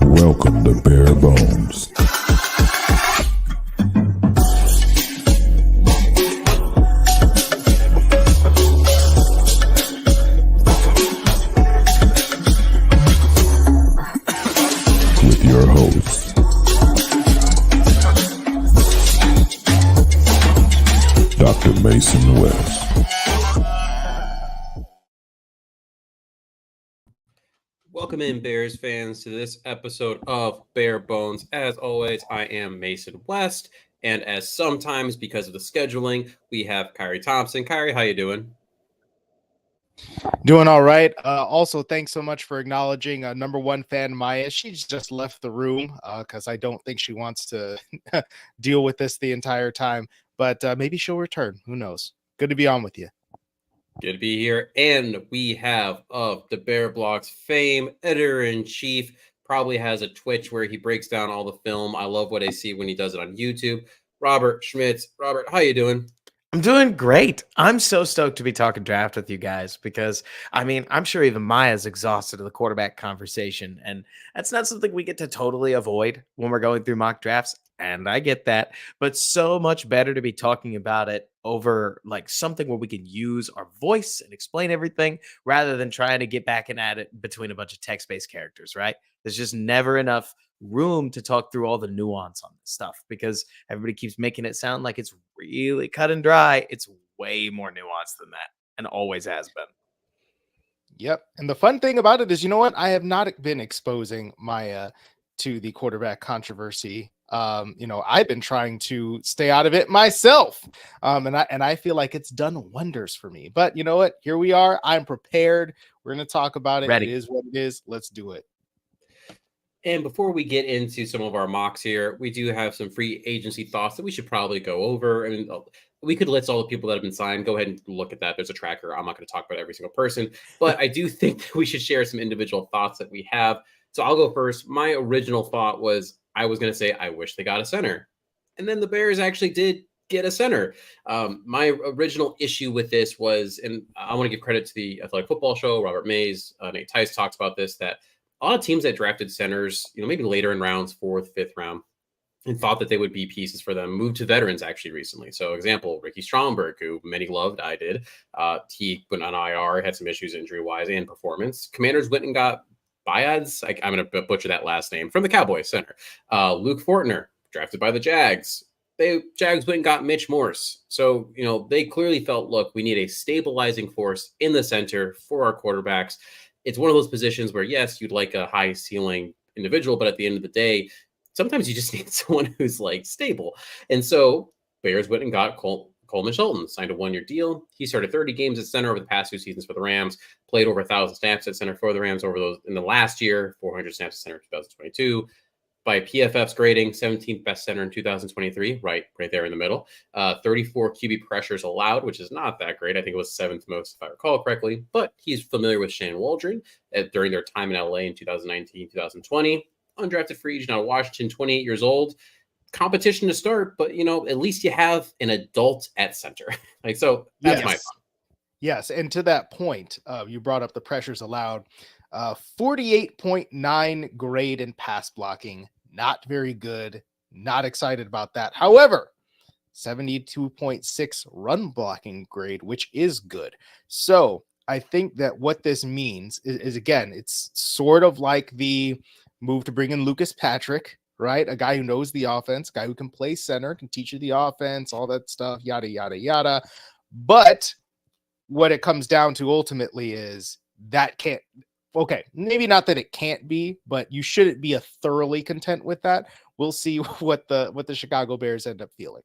Welcome to Bare Bones. With your host, Dr. Mason West. Welcome in, Bears fans, to this episode of Bare Bones. As always, I am Mason West, and as sometimes, because of the scheduling, we have Khari Thompson. Khari, how you doing? Doing all right. Also, thanks so much for acknowledging number one fan Maya. She's just left the room because I don't think she wants to deal with this the entire time. But maybe she'll return. Who knows? Good to be on with you. Good to be here. And we have, of the Bear Blog's fame, editor-in-chief, probably has a Twitch where he breaks down all the film. I love what I see when he does it on YouTube. Robert Schmitz. Robert, how you doing? I'm doing great. I'm so stoked to be talking draft with you guys because, I mean, I'm sure even Maya's exhausted of the quarterback conversation, and that's not something we get to totally avoid when we're going through mock drafts, and I get that, but so much better to be talking about it over like something where we can use our voice and explain everything rather than trying to get back and at it between a bunch of text-based characters, right? There's just never enough room to talk through all the nuance on this stuff because everybody keeps making it sound like it's really cut and dry. It's way more nuanced than that and always has been. Yep. And the fun thing about it is, you know what? I have not been exposing Maya to the quarterback controversy. I've been trying to stay out of it myself. And I feel like it's done wonders for me. But you know what? Here we are. I'm prepared. We're going to talk about it. Ready. It is what it is. Let's do it. And before we get into some of our mocks here, we do have some free agency thoughts that we should probably go over. I mean, we could list all the people that have been signed. Go ahead and look at that. There's a tracker. I'm not going to talk about every single person, but I do think that we should share some individual thoughts that we have. So I'll go first. My original thought was I was going to say I wish they got a center. And then the Bears actually did get a center. My original issue with this was, and I want to give credit to the Athletic Football Show, Robert Mays, Nate Tice talks about this, that a lot of teams that drafted centers, maybe later in rounds, 4th, 5th round, and thought that they would be pieces for them, moved to veterans actually recently. So example, Ricky Stromberg, who many loved, I did. He went on IR, had some issues injury-wise and performance. Commanders went and got Biads, I'm going to butcher that last name, from the Cowboys center. Luke Fortner, drafted by the Jags. Jags went and got Mitch Morse. So, they clearly felt, look, we need a stabilizing force in the center for our quarterbacks. It's one of those positions where, yes, you'd like a high ceiling individual, but at the end of the day, sometimes you just need someone who's like stable. And so Bears went and got Coleman Shelton, signed a 1-year deal. He started 30 games at center over the past 2 seasons for the Rams, played over 1,000 snaps at center for the Rams over those in the last year, 400 snaps at center in 2022. By PFF's grading, 17th best center in 2023, right there in the middle. 34 QB pressures allowed, which is not that great. I think it was 7th most, if I recall correctly. But he's familiar with Shannon Waldron during their time in LA in 2019, 2020. Undrafted free agent out of Washington, 28 years old. Competition to start, but, at least you have an adult at center. That's my thought. Yes, and to that point, you brought up the pressures allowed. 48.9 grade in pass blocking. Not very good. Not excited about that. However, 72.6 run blocking grade, which is good. So I think that what this means is again, it's sort of like the move to bring in Lucas Patrick, right? A guy who knows the offense, a guy who can play center, can teach you the offense, all that stuff, yada, yada, yada. But what it comes down to ultimately is that can't, okay, maybe not that it can't be, but you shouldn't be thoroughly content with that. We'll see what the Chicago Bears end up feeling.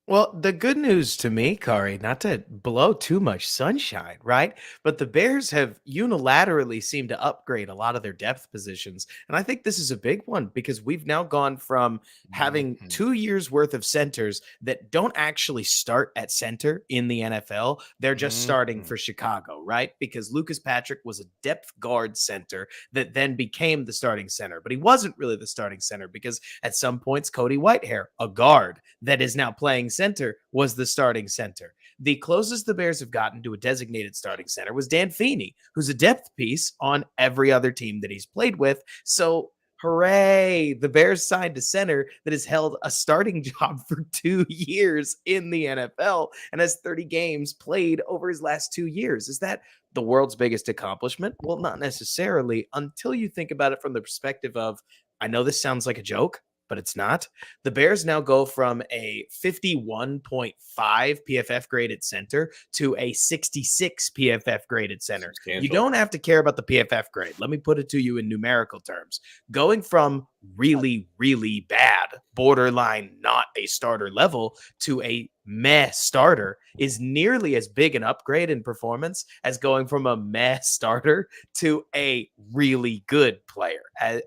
Well, the good news to me, Kari, not to blow too much sunshine, right? But the Bears have unilaterally seemed to upgrade a lot of their depth positions. And I think this is a big one because we've now gone from having Mhm. 2 years worth of centers that don't actually start at center in the NFL. They're just starting Mhm. for Chicago, right? Because Lucas Patrick was a depth guard center that then became the starting center, but he wasn't really the starting center because at some points, Cody Whitehair, a guard that is now playing center, was the starting center. The closest the Bears have gotten to a designated starting center was Dan Feeney, who's a depth piece on every other team that he's played with. So hooray, the Bears signed a center that has held a starting job for 2 years in the NFL and has 30 games played over his last 2 years. Is that the world's biggest accomplishment? Well, not necessarily until you think about it from the perspective of, I know this sounds like a joke, but it's not. The Bears now go from a 51.5 PFF graded center to a 66 PFF graded center. You Substantial. don't have to care about the PFF grade. Let me put it to you in numerical terms. Going from really, really bad, borderline not a starter level, to a meh starter is nearly as big an upgrade in performance as going from a meh starter to a really good player.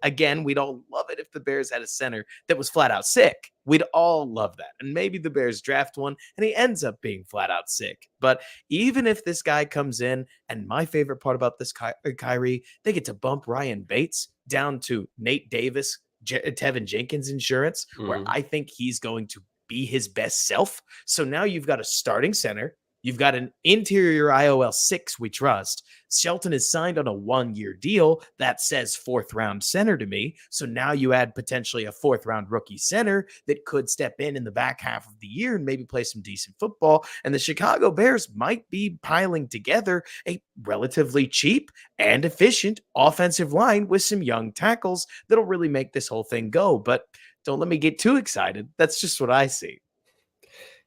Again, we'd all love it if the Bears had a center that was flat out sick. We'd all love that. And maybe the Bears draft one and he ends up being flat out sick. But even if this guy comes in, and my favorite part about this, Kyrie, they get to bump Ryan Bates down to Nate Davis, Tevin Jenkins insurance, where Mhm. I think he's going to be his best self. So now you've got a starting center. You've got an interior IOL 6 we trust. Shelton is signed on a 1-year deal that says 4th round center to me. So now you add potentially a 4th round rookie center that could step in the back half of the year and maybe play some decent football. And the Chicago Bears might be piling together a relatively cheap and efficient offensive line with some young tackles that'll really make this whole thing go. But don't let me get too excited. That's just what I see.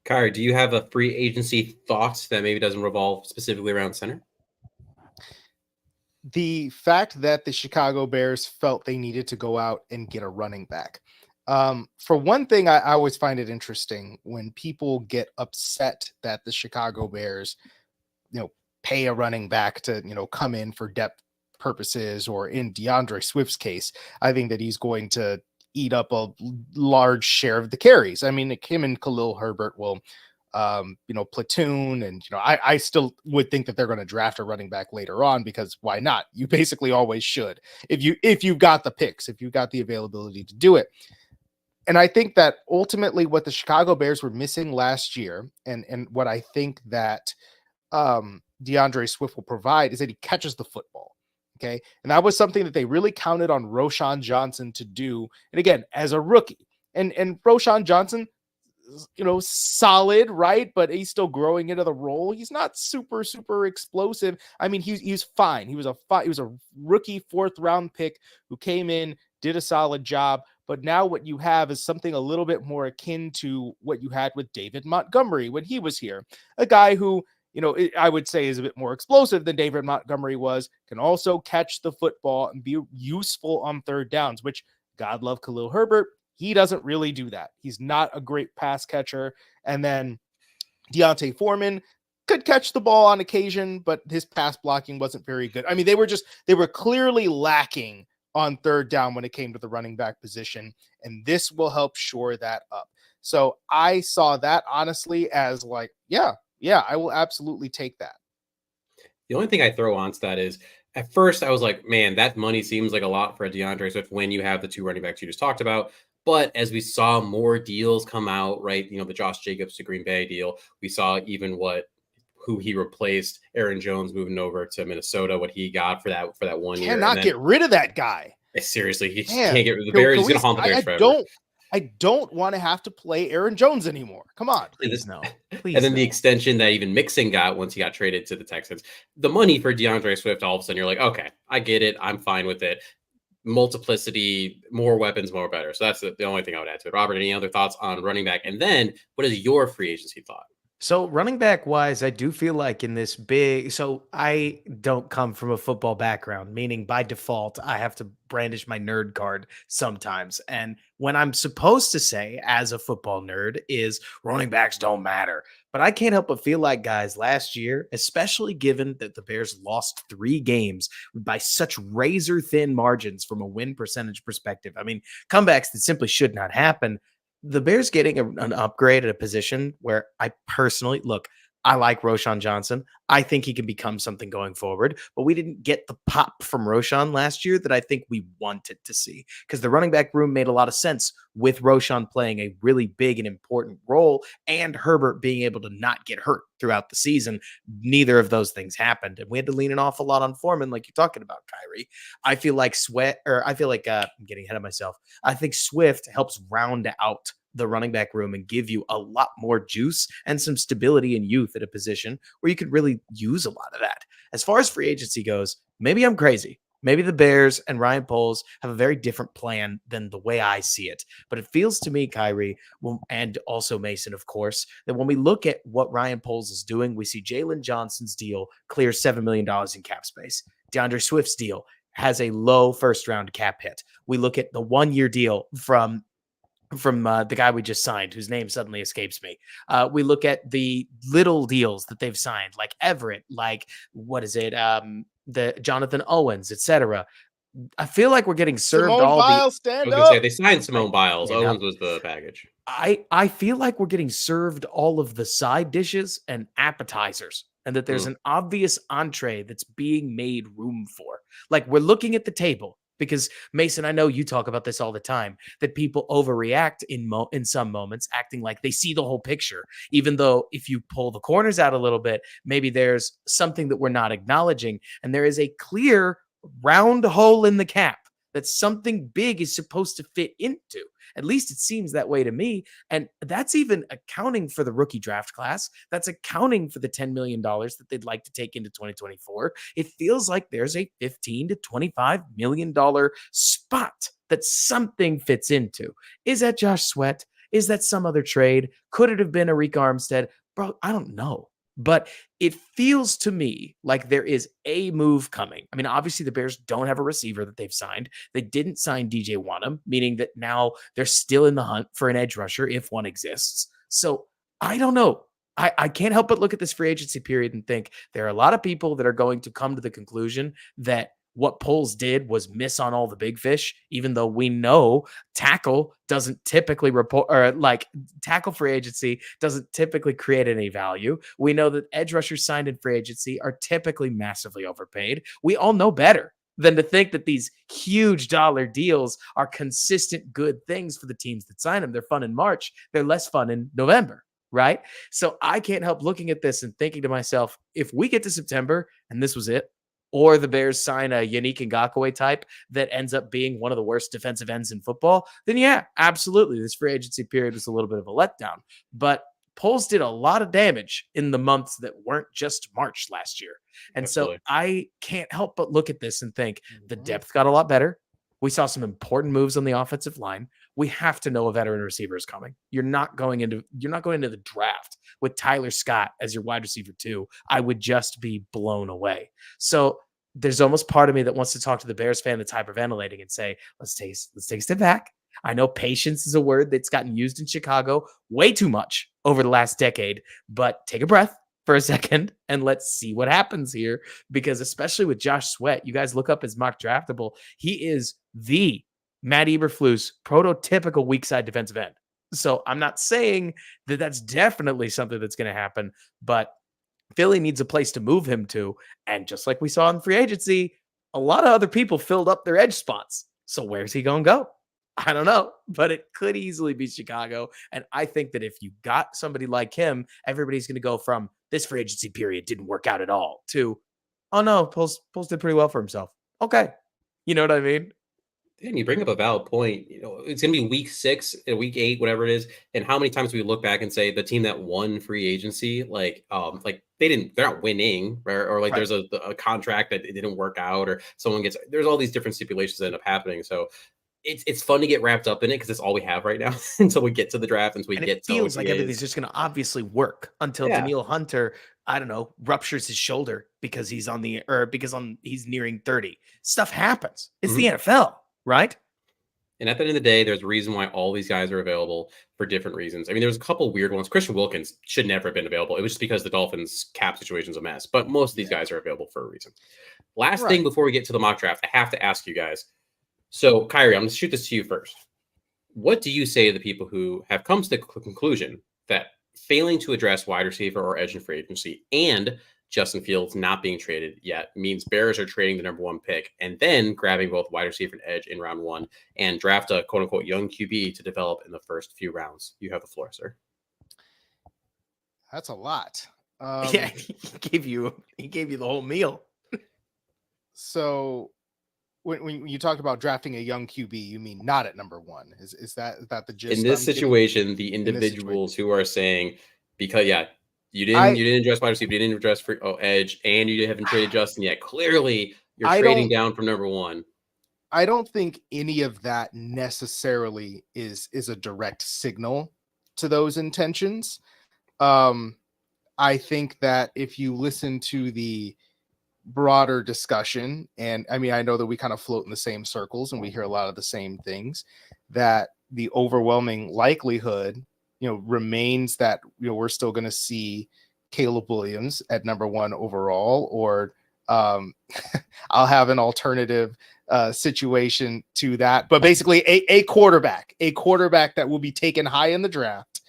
Kyrie, do you have a free agency thought that maybe doesn't revolve specifically around center? The fact that the Chicago Bears felt they needed to go out and get a running back. For one thing, I always find it interesting when people get upset that the Chicago Bears, pay a running back to, come in for depth purposes, or in DeAndre Swift's case, I think that he's going to eat up a large share of the carries. I mean, him and Khalil Herbert will, platoon, and I still would think that they're going to draft a running back later on, because why not? You basically always should if you've got the picks, if you've got the availability to do it. And I think that ultimately what the Chicago Bears were missing last year, and what I think that DeAndre Swift will provide, is that he catches the football. Okay. And that was something that they really counted on Roschon Johnson to do. And again, as a rookie, and Roschon Johnson, solid, right? But he's still growing into the role. He's not super, super explosive. I mean, he's fine. He was a rookie 4th round pick who came in, did a solid job. But now what you have is something a little bit more akin to what you had with David Montgomery when he was here. A guy who, I would say is a bit more explosive than David Montgomery was, can also catch the football and be useful on 3rd downs, which, God love Khalil Herbert, he doesn't really do that. He's not a great pass catcher. And then Deontay Foreman could catch the ball on occasion, but his pass blocking wasn't very good. I mean, they were clearly lacking on 3rd down when it came to the running back position, and this will help shore that up. So I saw that honestly as like, yeah, I will absolutely take that. The only thing I throw onto that is, at first I was like, man, that money seems like a lot for a DeAndre Swift when you have the 2 running backs you just talked about. But as we saw more deals come out, right, the Josh Jacobs to Green Bay deal, we saw even who he replaced, Aaron Jones moving over to Minnesota, what he got for that 1 year. Cannot get rid of that guy. Seriously, he just Man, can't get rid of the Bears. He's going to haunt the Bears forever. I don't want to have to play Aaron Jones anymore. Come on. Please no. Please And then no. the extension that even Mixon got once he got traded to the Texans. The money for DeAndre Swift, all of a sudden you're like, okay, I get it. I'm fine with it. Multiplicity, more weapons, more better. So that's the only thing I would add to it. Robert, any other thoughts on running back? And then what is your free agency thought? So running back wise, I do feel like in this big, so I don't come from a football background, meaning by default, I have to brandish my nerd card sometimes. And when I'm supposed to say as a football nerd is running backs don't matter. But I can't help but feel like guys last year, especially given that the Bears lost 3 games by such razor thin margins from a win percentage perspective. I mean, comebacks that simply should not happen. The Bears getting an upgrade at a position where I personally look, I like Roshan Johnson. I think he can become something going forward, but we didn't get the pop from Roshan last year that I think we wanted to see because the running back room made a lot of sense with Roshan playing a really big and important role and Herbert being able to not get hurt throughout the season. Neither of those things happened, and we had to lean an awful lot on Foreman, like you're talking about, Kyrie. I feel like I'm getting ahead of myself. I think Swift helps round out the running back room and give you a lot more juice and some stability and youth at a position where you could really use a lot of that. As far as free agency goes, maybe I'm crazy. Maybe the Bears and Ryan Poles have a very different plan than the way I see it. But it feels to me, Kyrie, and also Mason, of course, that when we look at what Ryan Poles is doing, we see Jalen Johnson's deal clear $7 million in cap space. DeAndre Swift's deal has a low first round cap hit. We look at the 1-year deal from the guy we just signed, whose name suddenly escapes me. We look at the little deals that they've signed, like Everett, like what is it, the Jonathan Owens, etc. I feel like we're getting served Simone all Biles, I stand was gonna say up. they signed Simone Biles. Stand Owens up. was the baggage. I feel like we're getting served all of the side dishes and appetizers, and that there's an obvious entree that's being made room for. Like we're looking at the table because Mason, I know you talk about this all the time, that people overreact in some moments, acting like they see the whole picture, even though if you pull the corners out a little bit, maybe there's something that we're not acknowledging, and there is a clear round hole in the cap that something big is supposed to fit into. At least it seems that way to me. And that's even accounting for the rookie draft class. That's accounting for the $10 million that they'd like to take into 2024. It feels like there's a $15 to $25 million spot that something fits into. Is that Josh Sweat? Is that some other trade? Could it have been a Reek Armstead? Bro, I don't know. But it feels to me like there is a move coming. I mean, obviously, the Bears don't have a receiver that they've signed. They didn't sign DJ Wanham, meaning that now they're still in the hunt for an edge rusher if one exists. So I don't know. I can't help but look at this free agency period and think there are a lot of people that are going to come to the conclusion that what Poles did was miss on all the big fish, even though we know tackle doesn't typically report, or like tackle free agency doesn't typically create any value. We know that edge rushers signed in free agency are typically massively overpaid. We all know better than to think that these huge dollar deals are consistent good things for the teams that sign them. They're fun in March. They're less fun in November, right? So I can't help looking at this and thinking to myself, if we get to September and this was it, or the Bears sign a Yannick Ngakoue type that ends up being one of the worst defensive ends in football, then yeah, absolutely. This free agency period was a little bit of a letdown. But Poles did a lot of damage in the months that weren't just March last year. And Absolutely. so I can't help but look at this and think the depth got a lot better. We saw some important moves on the offensive line. We have to know a veteran receiver is coming. You're not going into the draft with Tyler Scott as your wide receiver too. I would just be blown away. So there's almost part of me that wants to talk to the Bears fan that's hyperventilating and say, let's take a step back. I know patience is a word that's gotten used in Chicago way too much over the last decade, but take a breath for a second and let's see what happens here. Because especially with Josh Sweat, you guys look up his mock draftable. He is the Matt Eberflus prototypical weak side defensive end. So I'm not saying that that's definitely something that's going to happen, but Philly needs a place to move him to. And just like we saw in free agency, a lot of other people filled up their edge spots. So where's he going to go? I don't know, but it could easily be Chicago. And I think that if you got somebody like him, everybody's going to go from this free agency period didn't work out at all to, oh no, Poles did pretty well for himself. Okay. You know what I mean? And you bring up a valid point. You know, it's going to be week 6, week 8, whatever it is. And how many times we look back and say the team that won free agency, like they're not winning, right? Or like Right. there's a contract that it didn't work out, or someone there's all these different stipulations that end up happening. So it's fun to get wrapped up in it because it's all we have right now until we get to the draft, until we And get it to feels like OTAs. everything's just going to obviously work until Yeah. Daniil Hunter, I don't know, ruptures his shoulder because he's he's nearing 30. Stuff happens. It's the NFL, right? And at the end of the day, there's a reason why all these guys are available for different reasons. I mean, there's a couple weird ones. Christian Wilkins should never have been available. It was just because the Dolphins' cap situation is a mess. But most of these guys are available for a reason. Last thing before we get to the mock draft, I have to ask you guys. So, Khari, I'm going to shoot this to you first. What do you say to the people who have come to the conclusion that failing to address wide receiver or edge in free agency and Justin Fields not being traded yet means Bears are trading the number 1 pick and then grabbing both wide receiver and edge in round 1 and draft a quote unquote young QB to develop in the first few rounds? You have the floor, sir. That's a lot. Yeah, he gave you the whole meal. So when you talked about drafting a young QB, you mean not at number 1? Is that the gist? In this situation, the individuals who are saying, because you didn't address wide receiver, you didn't address edge, and you haven't traded Justin yet. Clearly, you're trading down from number 1. I don't think any of that necessarily is a direct signal to those intentions. I think that if you listen to the broader discussion, and I mean, I know that we kind of float in the same circles and we hear a lot of the same things, that the overwhelming likelihood, remains that, we're still going to see Caleb Williams at number 1 overall, or I'll have an alternative situation to that, but basically a quarterback that will be taken high in the draft.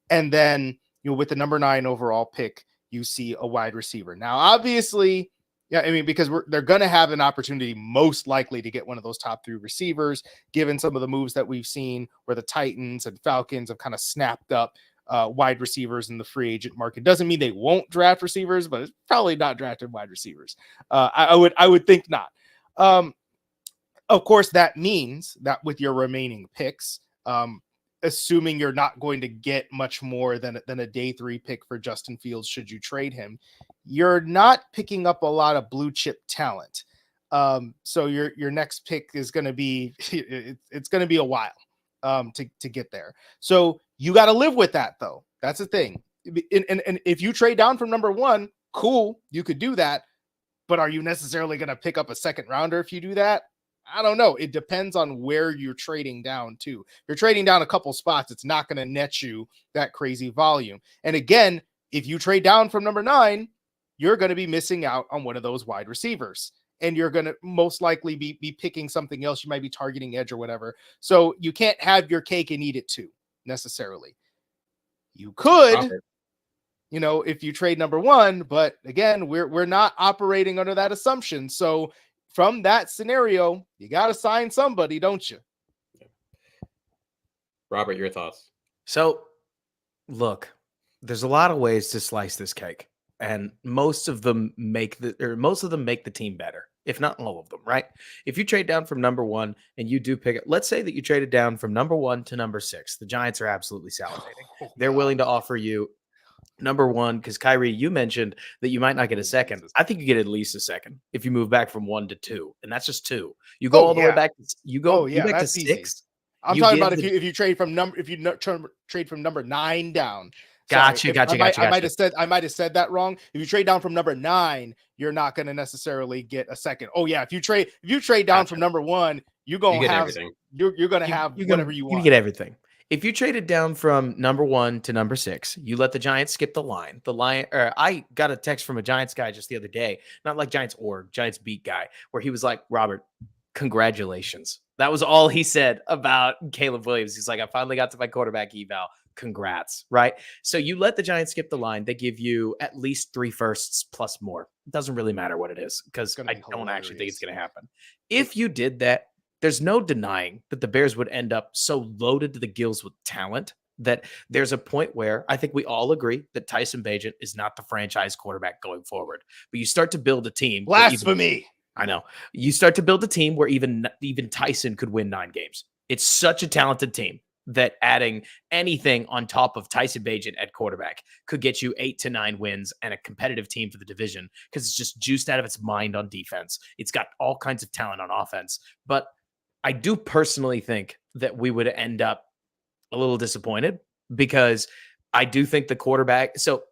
And then, with the number 9 overall pick, you see a wide receiver. Now, obviously, because they're going to have an opportunity most likely to get one of those top 3 receivers, given some of the moves that we've seen where the Titans and Falcons have kind of snapped up wide receivers in the free agent market. Doesn't mean they won't draft receivers, but it's probably not drafted wide receivers. I would think not. Of course, that means that with your remaining picks, assuming you're not going to get much more than a day 3 pick for Justin Fields, should you trade him, you're not picking up a lot of blue chip talent. So your next pick is going to be, it's going to be a while to get there. So you got to live with that, though. That's the thing. And if you trade down from number 1, cool, you could do that. But are you necessarily going to pick up a second rounder if you do that? I don't know. It depends on where you're trading down to. If you're trading down a couple spots, it's not going to net you that crazy volume. And again, if you trade down from number 9, you're going to be missing out on one of those wide receivers. And you're going to most likely be picking something else. You might be targeting edge or whatever. So you can't have your cake and eat it too, necessarily. You could, if you trade number 1, but again, we're not operating under that assumption. So from that scenario, you got to sign somebody, don't you? Robert, your thoughts? So, look, there's a lot of ways to slice this cake, and most of them make the team better, if not all of them, right? If you trade down from number 1 and you do pick it, let's say that you traded down from number 1 to number 6. The Giants are absolutely salivating. They're willing to offer you number 1, because Khari, you mentioned that you might not get a second. I think you get at least a second if you move back from 1 to 2, and that's just 2. You go all the way back. You go back to 6. Easy. I'm talking about if you trade from trade from number 9 down. Gotcha. I might have said that wrong. If you trade down from number 9, you're not going to necessarily get a second. Oh yeah, if you trade down from number 1, you're going to have everything. You're going to have whatever you want. You get everything. If you traded down from number 1 to number 6, you let the Giants skip the line. I got a text from a Giants guy just the other day, not like Giants beat guy, where he was like, Robert, congratulations. That was all he said about Caleb Williams. He's like, I finally got to my quarterback eval. Congrats, right? So you let the Giants skip the line. They give you at least 3 firsts plus more. It doesn't really matter what it is, because I don't actually think it's going to happen. If you did that, there's no denying that the Bears would end up so loaded to the gills with talent that there's a point where I think we all agree that Tyson Bagent is not the franchise quarterback going forward. But you start to build a team. Blasphemy. I know. You start to build a team where even Tyson could win 9 games. It's such a talented team that adding anything on top of Tyson Bagent at quarterback could get you 8 to 9 wins and a competitive team for the division, because it's just juiced out of its mind on defense. It's got all kinds of talent on offense. But I do personally think that we would end up a little disappointed because I do think the quarterback. So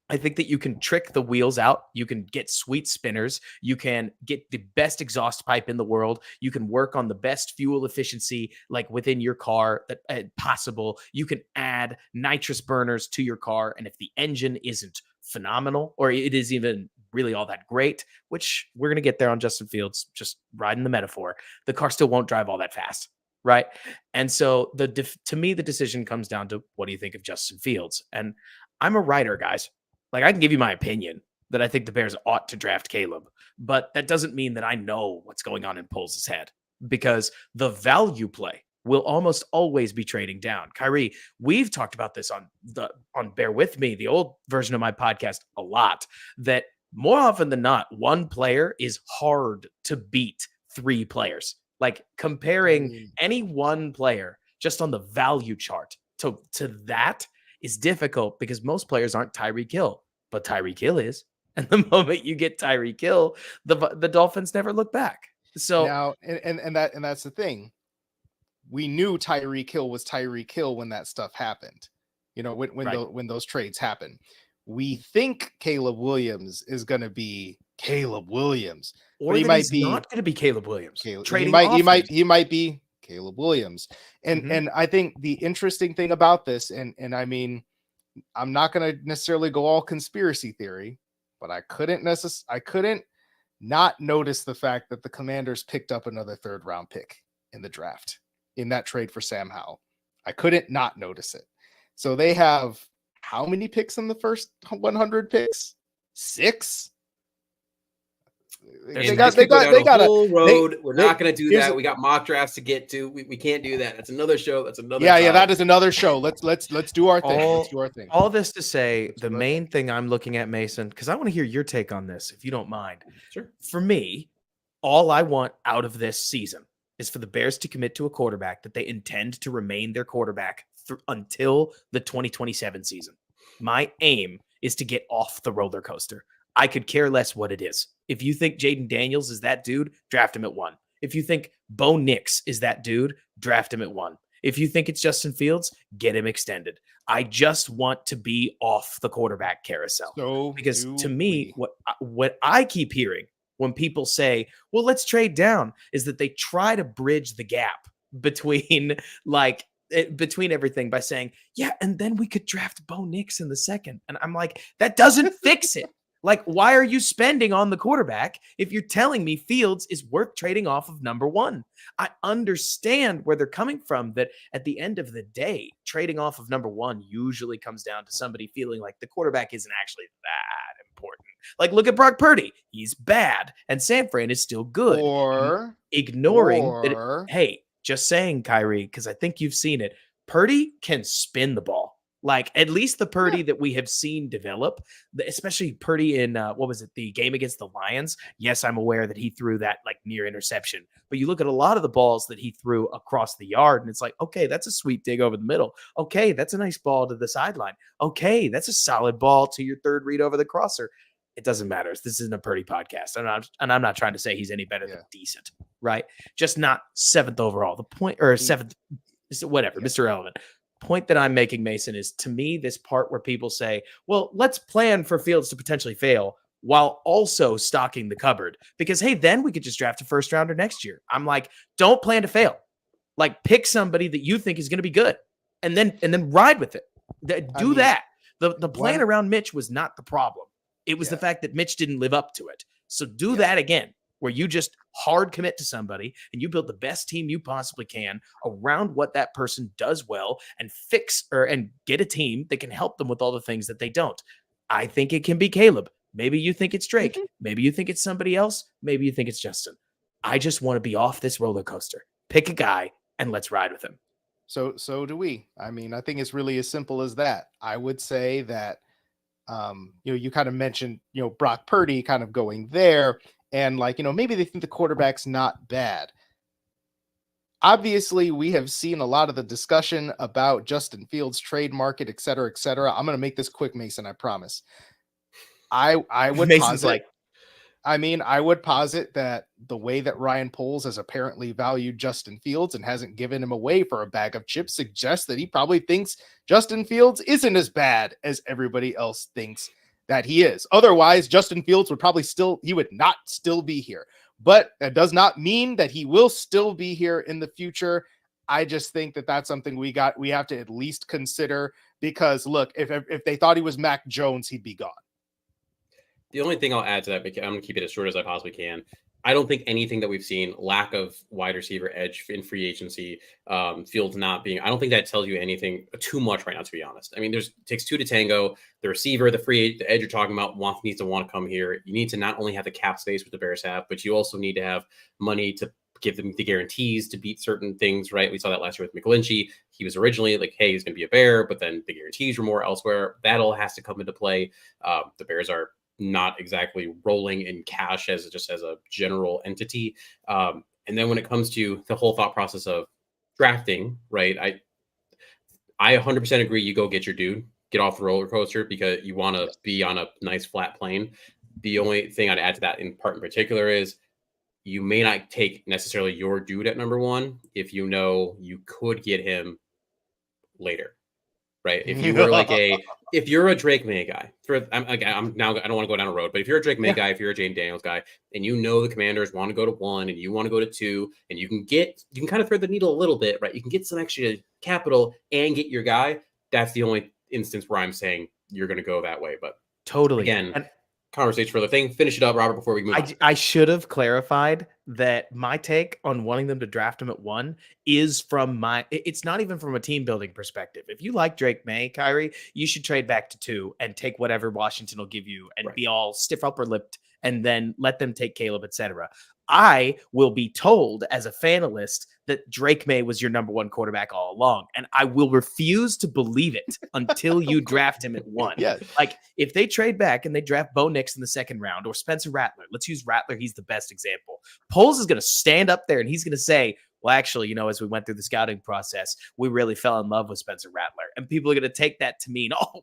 I think that you can trick the wheels out. You can get sweet spinners. You can get the best exhaust pipe in the world. You can work on the best fuel efficiency, like within your car that possible. You can add nitrous burners to your car. And if the engine isn't phenomenal, or it is even really all that great, which we're going to get there on Justin Fields, just riding the metaphor, the car still won't drive all that fast. Right. And so to me, the decision comes down to, what do you think of Justin Fields? And I'm a writer, guys. Like, I can give you my opinion that I think the Bears ought to draft Caleb, but that doesn't mean that I know what's going on in Poles' head, because the value play will almost always be trading down. Khari, we've talked about this on Bear With Me, the old version of my podcast, a lot, that more often than not, one player is hard to beat 3 players. Like, comparing any one player just on the value chart to that is difficult, because most players aren't Tyreek Hill, but Tyreek Hill is. And the moment you get Tyreek Hill, the Dolphins never look back. So now, and that's the thing. We knew Tyreek Hill was Tyreek Hill when that stuff happened. You know, when those trades happen. We think Caleb Williams is going to be Caleb Williams, or he might be not going to be Caleb Williams. He might be Caleb Williams. And I think the interesting thing about this, and I mean, I'm not going to necessarily go all conspiracy theory, but I couldn't not notice the fact that the Commanders picked up another 3rd round pick in the draft in that trade for Sam Howell. I couldn't not notice it. So they have how many picks in the first 100 picks? 6. They got a whole road. We're not going to do that. We got mock drafts to get to. We can't do that. That's another show. That's another. Yeah. That is another show. Let's do our thing. Let's do our thing. All this to say, the main thing I'm looking at, Mason, because I want to hear your take on this, if you don't mind. Sure. For me, all I want out of this season is for the Bears to commit to a quarterback that they intend to remain their quarterback until the 2027 season. My aim is to get off the roller coaster. I could care less what it is. If you think Jaden Daniels is that dude, draft him at 1. If you think Bo Nix is that dude, draft him at 1. If you think it's Justin Fields, get him extended. I just want to be off the quarterback carousel. Because to me, what I keep hearing when people say, well, let's trade down, is that they try to bridge the gap between everything by saying, yeah, and then we could draft Bo Nix in the 2nd. And I'm like, that doesn't fix it. Like, why are you spending on the quarterback if you're telling me Fields is worth trading off of number 1? I understand where they're coming from, that at the end of the day, trading off of number 1 usually comes down to somebody feeling like the quarterback isn't actually that important. Like, look at Brock Purdy. He's bad, and San Fran is still good. Or ignoring that. Hey, just saying, Khari, because I think you've seen it. Purdy can spin the ball. Like, at least the Purdy that we have seen develop, especially Purdy in, the game against the Lions. Yes, I'm aware that he threw that like near interception, but you look at a lot of the balls that he threw across the yard and it's like, okay, that's a sweet dig over the middle. Okay, that's a nice ball to the sideline. Okay, that's a solid ball to your 3rd read over the crosser. It doesn't matter. This isn't a Purdy podcast. I'm not trying to say he's any better than decent, right? Just not 7th overall. The point, or 7th, whatever, Mr. Relevant. Point that I'm making, Mason, is, to me, this part where people say, well, let's plan for Fields to potentially fail while also stocking the cupboard, because, hey, then we could just draft a 1st rounder next year. I'm like, don't plan to fail. Like, pick somebody that you think is going to be good and then ride with it. Do that. The plan around Mitch was not the problem. It was the fact that Mitch didn't live up to it. So do that again, where you just hard commit to somebody and you build the best team you possibly can around what that person does well, and and get a team that can help them with all the things that they don't. I think it can be Caleb. Maybe you think it's Drake. Maybe you think it's somebody else. Maybe you think it's Justin. I just want to be off this roller coaster. Pick a guy and let's ride with him. So do we. I mean, I think it's really as simple as that. I would say that, you kind of mentioned, Brock Purdy kind of going there. And maybe they think the quarterback's not bad. Obviously, we have seen a lot of the discussion about Justin Fields' trade market, et cetera, et cetera. I'm going to make this quick, Mason, I promise. I would Mason's like, I mean, I would posit that the way that Ryan Poles has apparently valued Justin Fields and hasn't given him away for a bag of chips suggests that he probably thinks Justin Fields isn't as bad as everybody else thinks that he is. Otherwise, Justin Fields would probably he would not still be here. But that does not mean that he will still be here in the future. I just think that that's something we have to at least consider, because look, if they thought he was Mac Jones, he'd be gone. The only thing I'll add to that, because I'm going to keep it as short as I possibly can. I don't think anything that we've seen, lack of wide receiver edge in free agency, Fields not being, I don't think that tells you anything too much right now, to be honest. I mean, it takes two to tango. The receiver, the edge you're talking about needs to want to come here. You need to not only have the cap space which the Bears have, but you also need to have money to give them the guarantees to beat certain things, right? We saw that last year with McGlinchey. He was originally like, hey, he's going to be a Bear, but then the guarantees were more elsewhere. That all has to come into play. The Bears are not exactly rolling in cash as a general entity. And then when it comes to the whole thought process of drafting, right? I 100% agree. You go get your dude, get off the roller coaster, because you want to be on a nice flat plane. The only thing I'd add to that in particular is you may not take necessarily your dude at number one if you know you could get him later. Right. If you were if you're a Drake May guy, I don't want to go down a road, but if you're a Drake May guy, if you're a James Daniels guy, and you know the Commanders want to go to 1 and you want to go to 2, and you can kind of thread the needle a little bit, right? You can get some extra capital and get your guy. That's the only instance where I'm saying you're going to go that way. But totally, again, conversation for the thing. Finish it up, Robert, before we move on. I should have clarified that my take on wanting them to draft him at 1 is it's not even from a team building perspective. If you like Drake May, Khari, you should trade back to 2 and take whatever Washington will give you and be all stiff upper lipped, and then let them take Caleb, etc. I will be told as a fanalist that Drake May was your number 1 quarterback all along, and I will refuse to believe it until you draft him at 1. Yeah. Like, if they trade back and they draft Bo Nix in the 2nd round, or Spencer Rattler, let's use Rattler, he's the best example. Poles is going to stand up there and he's going to say, well, actually, as we went through the scouting process, we really fell in love with Spencer Rattler. And people are going to take that to mean, oh,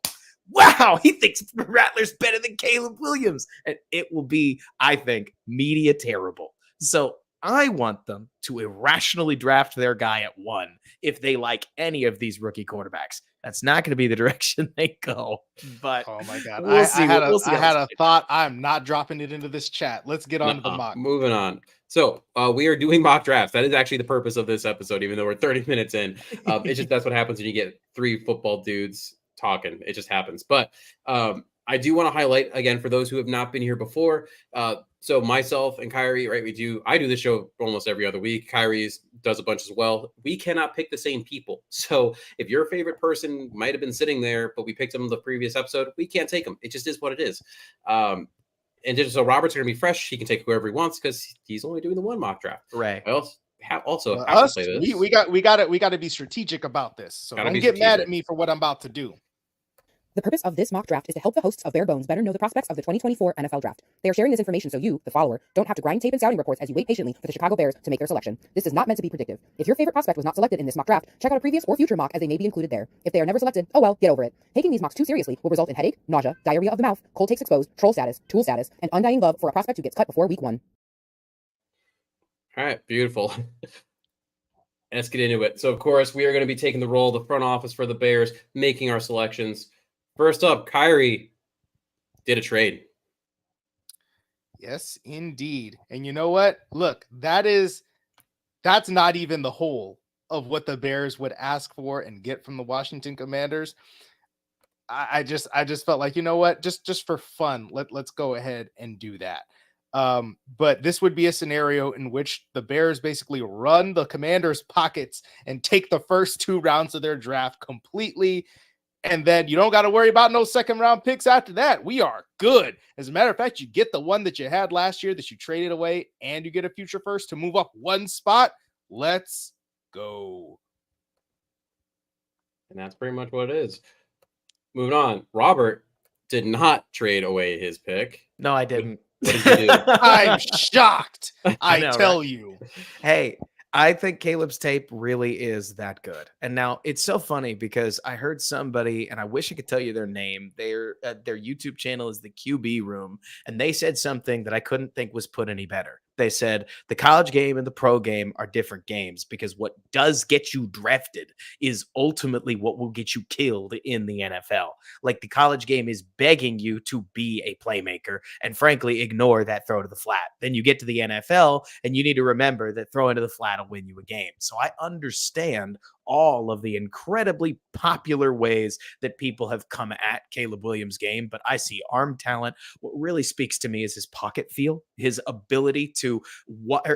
wow, he thinks Rattler's better than Caleb Williams. And it will be, I think, media terrible. So I want them to irrationally draft their guy at 1 if they like any of these rookie quarterbacks. That's not going to be the direction they go. But oh my God, we'll see. I had a thought. I'm not dropping it into this chat. Let's get on to the mock. Moving on. So we are doing mock drafts. That is actually the purpose of this episode, even though we're 30 minutes in. It's just that's what happens when you get 3 football dudes talking. It just happens. But I do want to highlight again for those who have not been here before. So myself and Khari, right? I do this show almost every other week. Khari does a bunch as well. We cannot pick the same people. So if your favorite person might have been sitting there, but we picked them in the previous episode, we can't take them. It just is what it is. And just so Robert's going to be fresh. He can take whoever he wants because he's only doing the 1 mock draft. Right. I also have us, to say this. We got to be strategic about this. So don't get mad at me for what I'm about to do. The purpose of this mock draft is to help the hosts of Bare Bones better know the prospects of the 2024 NFL Draft. They are sharing this information so you, the follower, don't have to grind tape and scouting reports as you wait patiently for the Chicago Bears to make their selection. This is not meant to be predictive. If your favorite prospect was not selected in this mock draft, check out a previous or future mock as they may be included there. If they are never selected, oh well, get over it. Taking these mocks too seriously will result in headache, nausea, diarrhea of the mouth, cold takes exposed, troll status, tool status, and undying love for a prospect who gets cut before week 1. All right, beautiful. Let's get into it. So, of course, we are going to be taking the role of the front office for the Bears, making our selections. First up, Khari did a trade. Yes, indeed. And you know what? Look, that's not even the whole of what the Bears would ask for and get from the Washington Commanders. I just felt like, you know what? Just for fun, let's go ahead and do that. But this would be a scenario in which the Bears basically run the Commanders' pockets and take the first 2 rounds of their draft completely. And then you don't got to worry about no 2nd round picks after that. We are good. As a matter of fact, you get the one that you had last year that you traded away, and you get a future first to move up 1 spot. Let's go. And that's pretty much what it is. Moving on. Robert did not trade away his pick. No, I didn't. What did you do? I'm shocked. I know, tell right? you. Hey, I think Caleb's tape really is that good. And now it's so funny because I heard somebody, and I wish I could tell you their name. Their YouTube channel is the QB Room, and they said something that I couldn't think was put any better. They said the college game and the pro game are different games because what does get you drafted is ultimately what will get you killed in the NFL. Like the college game is begging you to be a playmaker and frankly ignore that throw to the flat. Then you get to the NFL and you need to remember that throwing to the flat will win you a game. So I understand all of the incredibly popular ways that people have come at Caleb Williams' game, but I see arm talent. What really speaks to me is his pocket feel, his ability to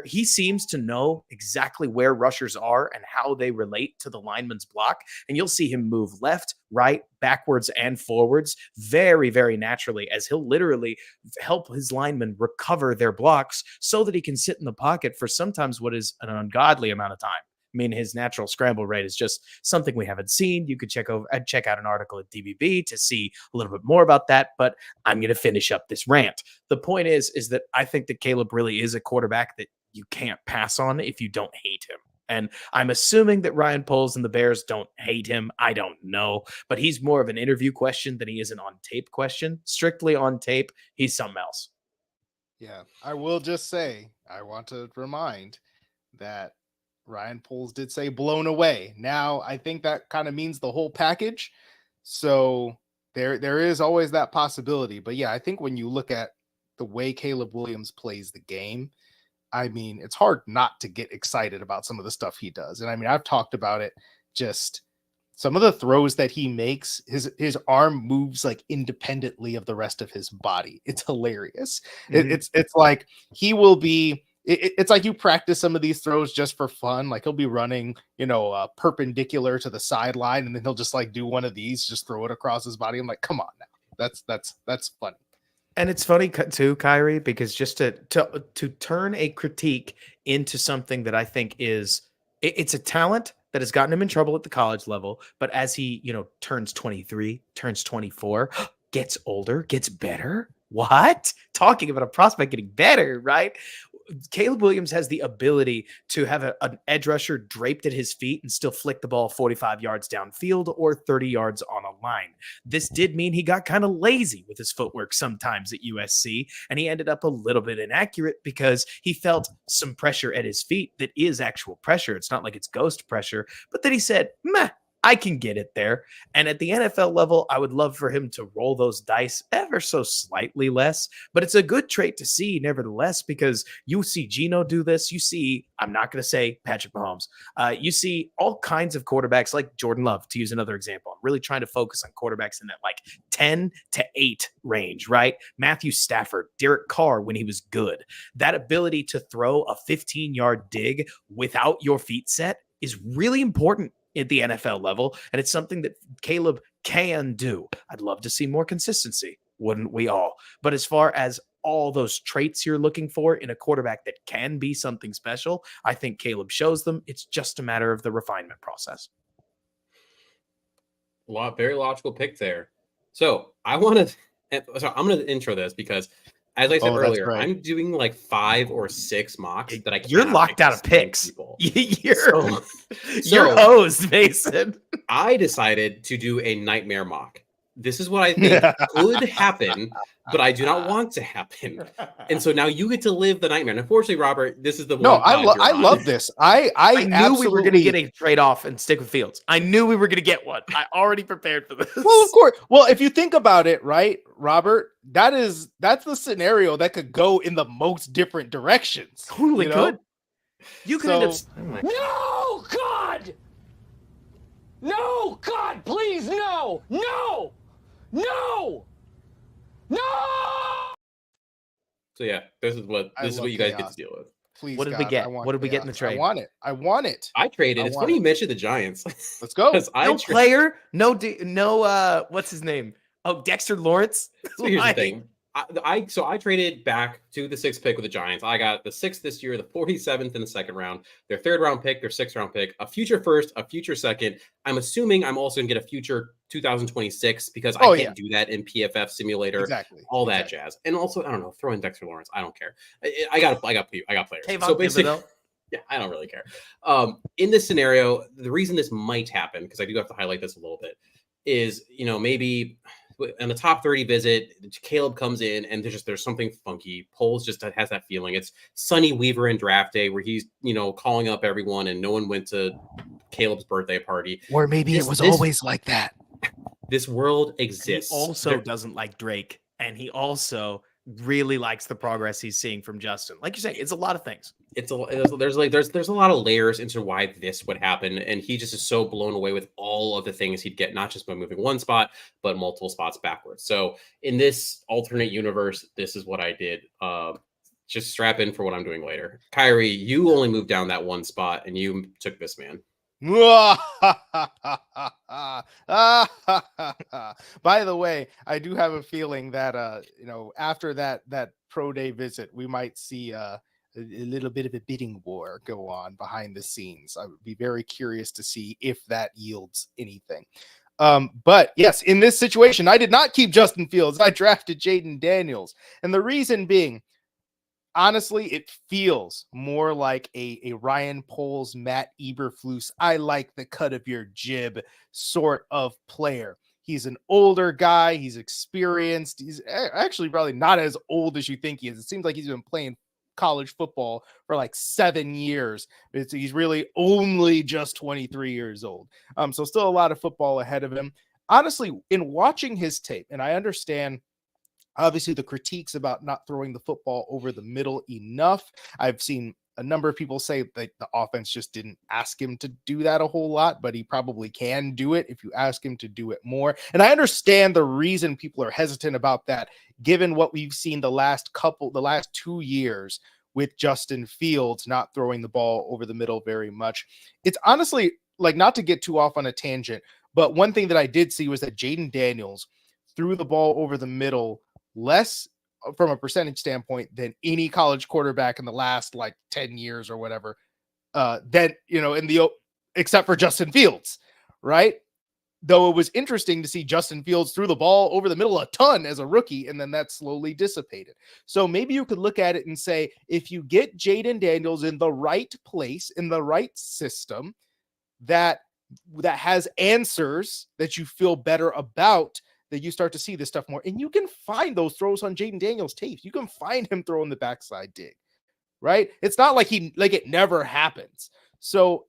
he seems to know exactly where rushers are and how they relate to the lineman's block. And you'll see him move left, right, backwards, and forwards very, very naturally as he'll literally help his linemen recover their blocks so that he can sit in the pocket for sometimes what is an ungodly amount of time. I mean, his natural scramble rate is just something we haven't seen. You could check out an article at DBB to see a little bit more about that, but I'm going to finish up this rant. The point is that I think that Caleb really is a quarterback that you can't pass on if you don't hate him. And I'm assuming that Ryan Poles and the Bears don't hate him. I don't know, but he's more of an interview question than he is an on-tape question. Strictly on tape, he's something else. Yeah, I will just say, I want to remind that Ryan Poles did say blown away. Now, I think that kind of means the whole package. So there is always that possibility. But yeah, I think when you look at the way Caleb Williams plays the game, I mean, it's hard not to get excited about some of the stuff he does. And I mean, I've talked about it, just some of the throws that he makes, his arm moves like independently of the rest of his body. It's hilarious. Mm-hmm. It's like he will be, it's like you practice some of these throws just for fun. Like he'll be running, perpendicular to the sideline, and then he'll just like do one of these, just throw it across his body. I'm like, come on now. That's funny. And it's funny too, Khari, because just to turn a critique into something that I think it's a talent that has gotten him in trouble at the college level. But as he, turns 23, turns 24, gets older, gets better. What? Talking about a prospect getting better, right? Caleb Williams has the ability to have an edge rusher draped at his feet and still flick the ball 45 yards downfield or 30 yards on a line. This did mean he got kind of lazy with his footwork sometimes at USC, and he ended up a little bit inaccurate because he felt some pressure at his feet that is actual pressure. It's not like it's ghost pressure, but then he said, meh, I can get it there. And at the NFL level, I would love for him to roll those dice ever so slightly less, but it's a good trait to see nevertheless, because you see Geno do this. You see, I'm not going to say Patrick Mahomes. You see all kinds of quarterbacks like Jordan Love, to use another example. I'm really trying to focus on quarterbacks in that like 10 to 8 range, right? Matthew Stafford, Derek Carr when he was good. That ability to throw a 15-yard dig without your feet set is really important at the NFL level, and it's something that Caleb can do. I'd love to see more consistency, wouldn't we all? But as far as all those traits you're looking for in a quarterback that can be something special, I think Caleb shows them. It's just a matter of the refinement process. Very logical pick there. So I'm going to intro this because, as I said earlier, right. I'm doing like 5 or 6 mocks that I You're locked out of picks. You're So hosed, Mason. I decided to do a nightmare mock. This is what I think could happen, but I do not want to happen. And so now you get to live the nightmare. And unfortunately, Robert, this is the No, one. I love this. I knew we were going to get a trade off and stick with Fields. I knew we were going to get one. I already prepared for this. Well, of course. Well, if you think about it, right, Robert, that's the scenario that could go in the most different directions. Totally could. You could end up. No, God! No, God, please, no! No! No! No! So yeah, this is what you guys get to deal with. Please, what did we get? What did we get in the trade? I want it. I traded. It's funny you mentioned the Giants. Let's go. No player. No. What's his name? Oh, Dexter Lawrence. So here's the thing. I traded back to the 6th pick with the Giants. I got the 6th this year, the 47th in the 2nd round, their 3rd round pick, their 6th round pick, a future 1st, a future 2nd. I'm assuming I'm also gonna get a future 2026 because I can't do that in PFF simulator. Exactly. All that jazz. And also, I don't know, throw in Dexter Lawrence. I don't care. I got players. Kayvon So basically, Thibodeau. Yeah, I don't really care. In this scenario, the reason this might happen, because I do have to highlight this a little bit, is maybe in the top 30 visit, Caleb comes in and there's something funky. Poles just has that feeling. It's Sonny Weaver in draft day where he's calling up everyone and no one went to Caleb's birthday party. Or maybe it was always like that. This world He exists. also doesn't like Drake, and he also really likes the progress he's seeing from Justin. Like you say, it's a lot of things. There's a lot of layers into why this would happen, and he just is so blown away with all of the things he'd get, not just by moving one spot, but multiple spots backwards. So in this alternate universe, this is what I did. Just strap in for what I'm doing later. Khari, you only moved down that one spot, and you took this man. By the way, I do have a feeling that after that pro day visit, we might see a little bit of a bidding war go on behind the scenes. I would be very curious to see if that yields anything. But yes, in this situation, I did not keep Justin Fields. I drafted Jaden Daniels, and the reason being, honestly, it feels more like a Ryan Poles, Matt Eberflus, I like the cut of your jib sort of player. He's an older guy. He's experienced. He's actually probably not as old as you think he is. It seems like he's been playing college football for like 7 years. He's really only just 23 years old. So still a lot of football ahead of him. Honestly, in watching his tape, and I understand obviously the critiques about not throwing the football over the middle enough. I've seen a number of people say that the offense just didn't ask him to do that a whole lot, but he probably can do it if you ask him to do it more. And I understand the reason people are hesitant about that, given what we've seen the last 2 years with Justin Fields not throwing the ball over the middle very much. It's honestly, like, not to get too off on a tangent, but one thing that I did see was that Jaden Daniels threw the ball over the middle less from a percentage standpoint than any college quarterback in the last like 10 years or whatever, except for Justin Fields, right? Though it was interesting to see Justin Fields threw the ball over the middle a ton as a rookie, and then that slowly dissipated. So maybe you could look at it and say, if you get Jaden Daniels in the right place, in the right system, that has answers that you feel better about, that you start to see this stuff more. And you can find those throws on Jaden Daniels' tapes. You can find him throwing the backside dig, right? It's not like it never happens. So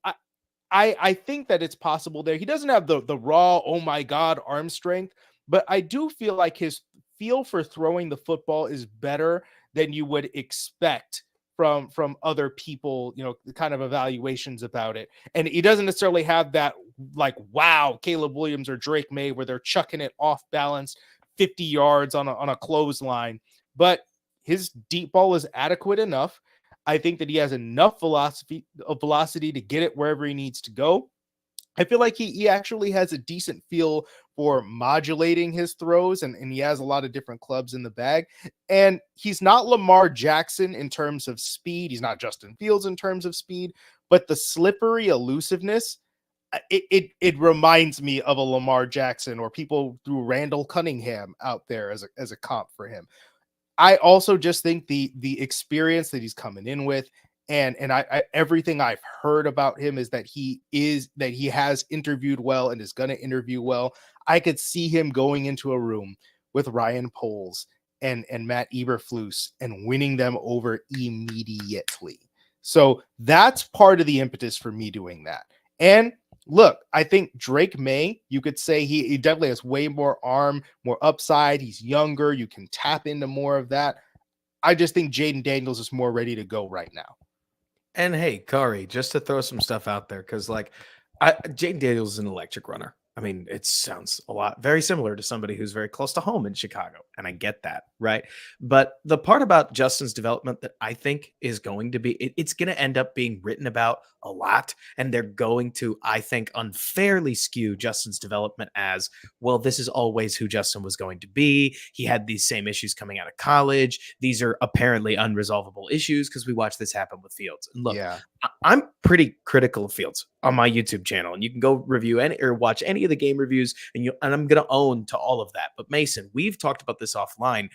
I think that it's possible there. He doesn't have the raw, oh my God, arm strength, but I do feel like his feel for throwing the football is better than you would expect from other people, the kind of evaluations about it. And he doesn't necessarily have that, like, wow, Caleb Williams or Drake May, where they're chucking it off balance 50 yards on a clothesline, but his deep ball is adequate enough. I think that he has enough velocity to get it wherever he needs to go. I feel like he actually has a decent feel for modulating his throws, and he has a lot of different clubs in the bag. And he's not Lamar Jackson in terms of speed. He's not Justin Fields in terms of speed, but the slippery elusiveness, it reminds me of a Lamar Jackson, or people threw Randall Cunningham out there as a comp for him. I also just think the experience that he's coming in with, and I everything I've heard about him is that he has interviewed well and is going to interview well. I could see him going into a room with Ryan Poles and Matt Eberflus and winning them over immediately. So that's part of the impetus for me doing that. And look, I think Drake May, you could say he definitely has way more arm, more upside. He's younger. You can tap into more of that. I just think Jaden Daniels is more ready to go right now. And hey, Khari, just to throw some stuff out there, because Jaden Daniels is an electric runner. I mean, it sounds very similar to somebody who's very close to home in Chicago, and I get that, right? But the part about Justin's development that I think is going to be, it's going to end up being written about a lot, and they're going to, I think, unfairly skew Justin's development as, well, this is always who Justin was going to be. He had these same issues coming out of college. These are apparently unresolvable issues because we watched this happen with Fields. And look, yeah. I'm pretty critical of Fields on my YouTube channel, and you can go review or watch any of the game reviews, and I'm going to own to all of that. But Mason, we've talked about this offline.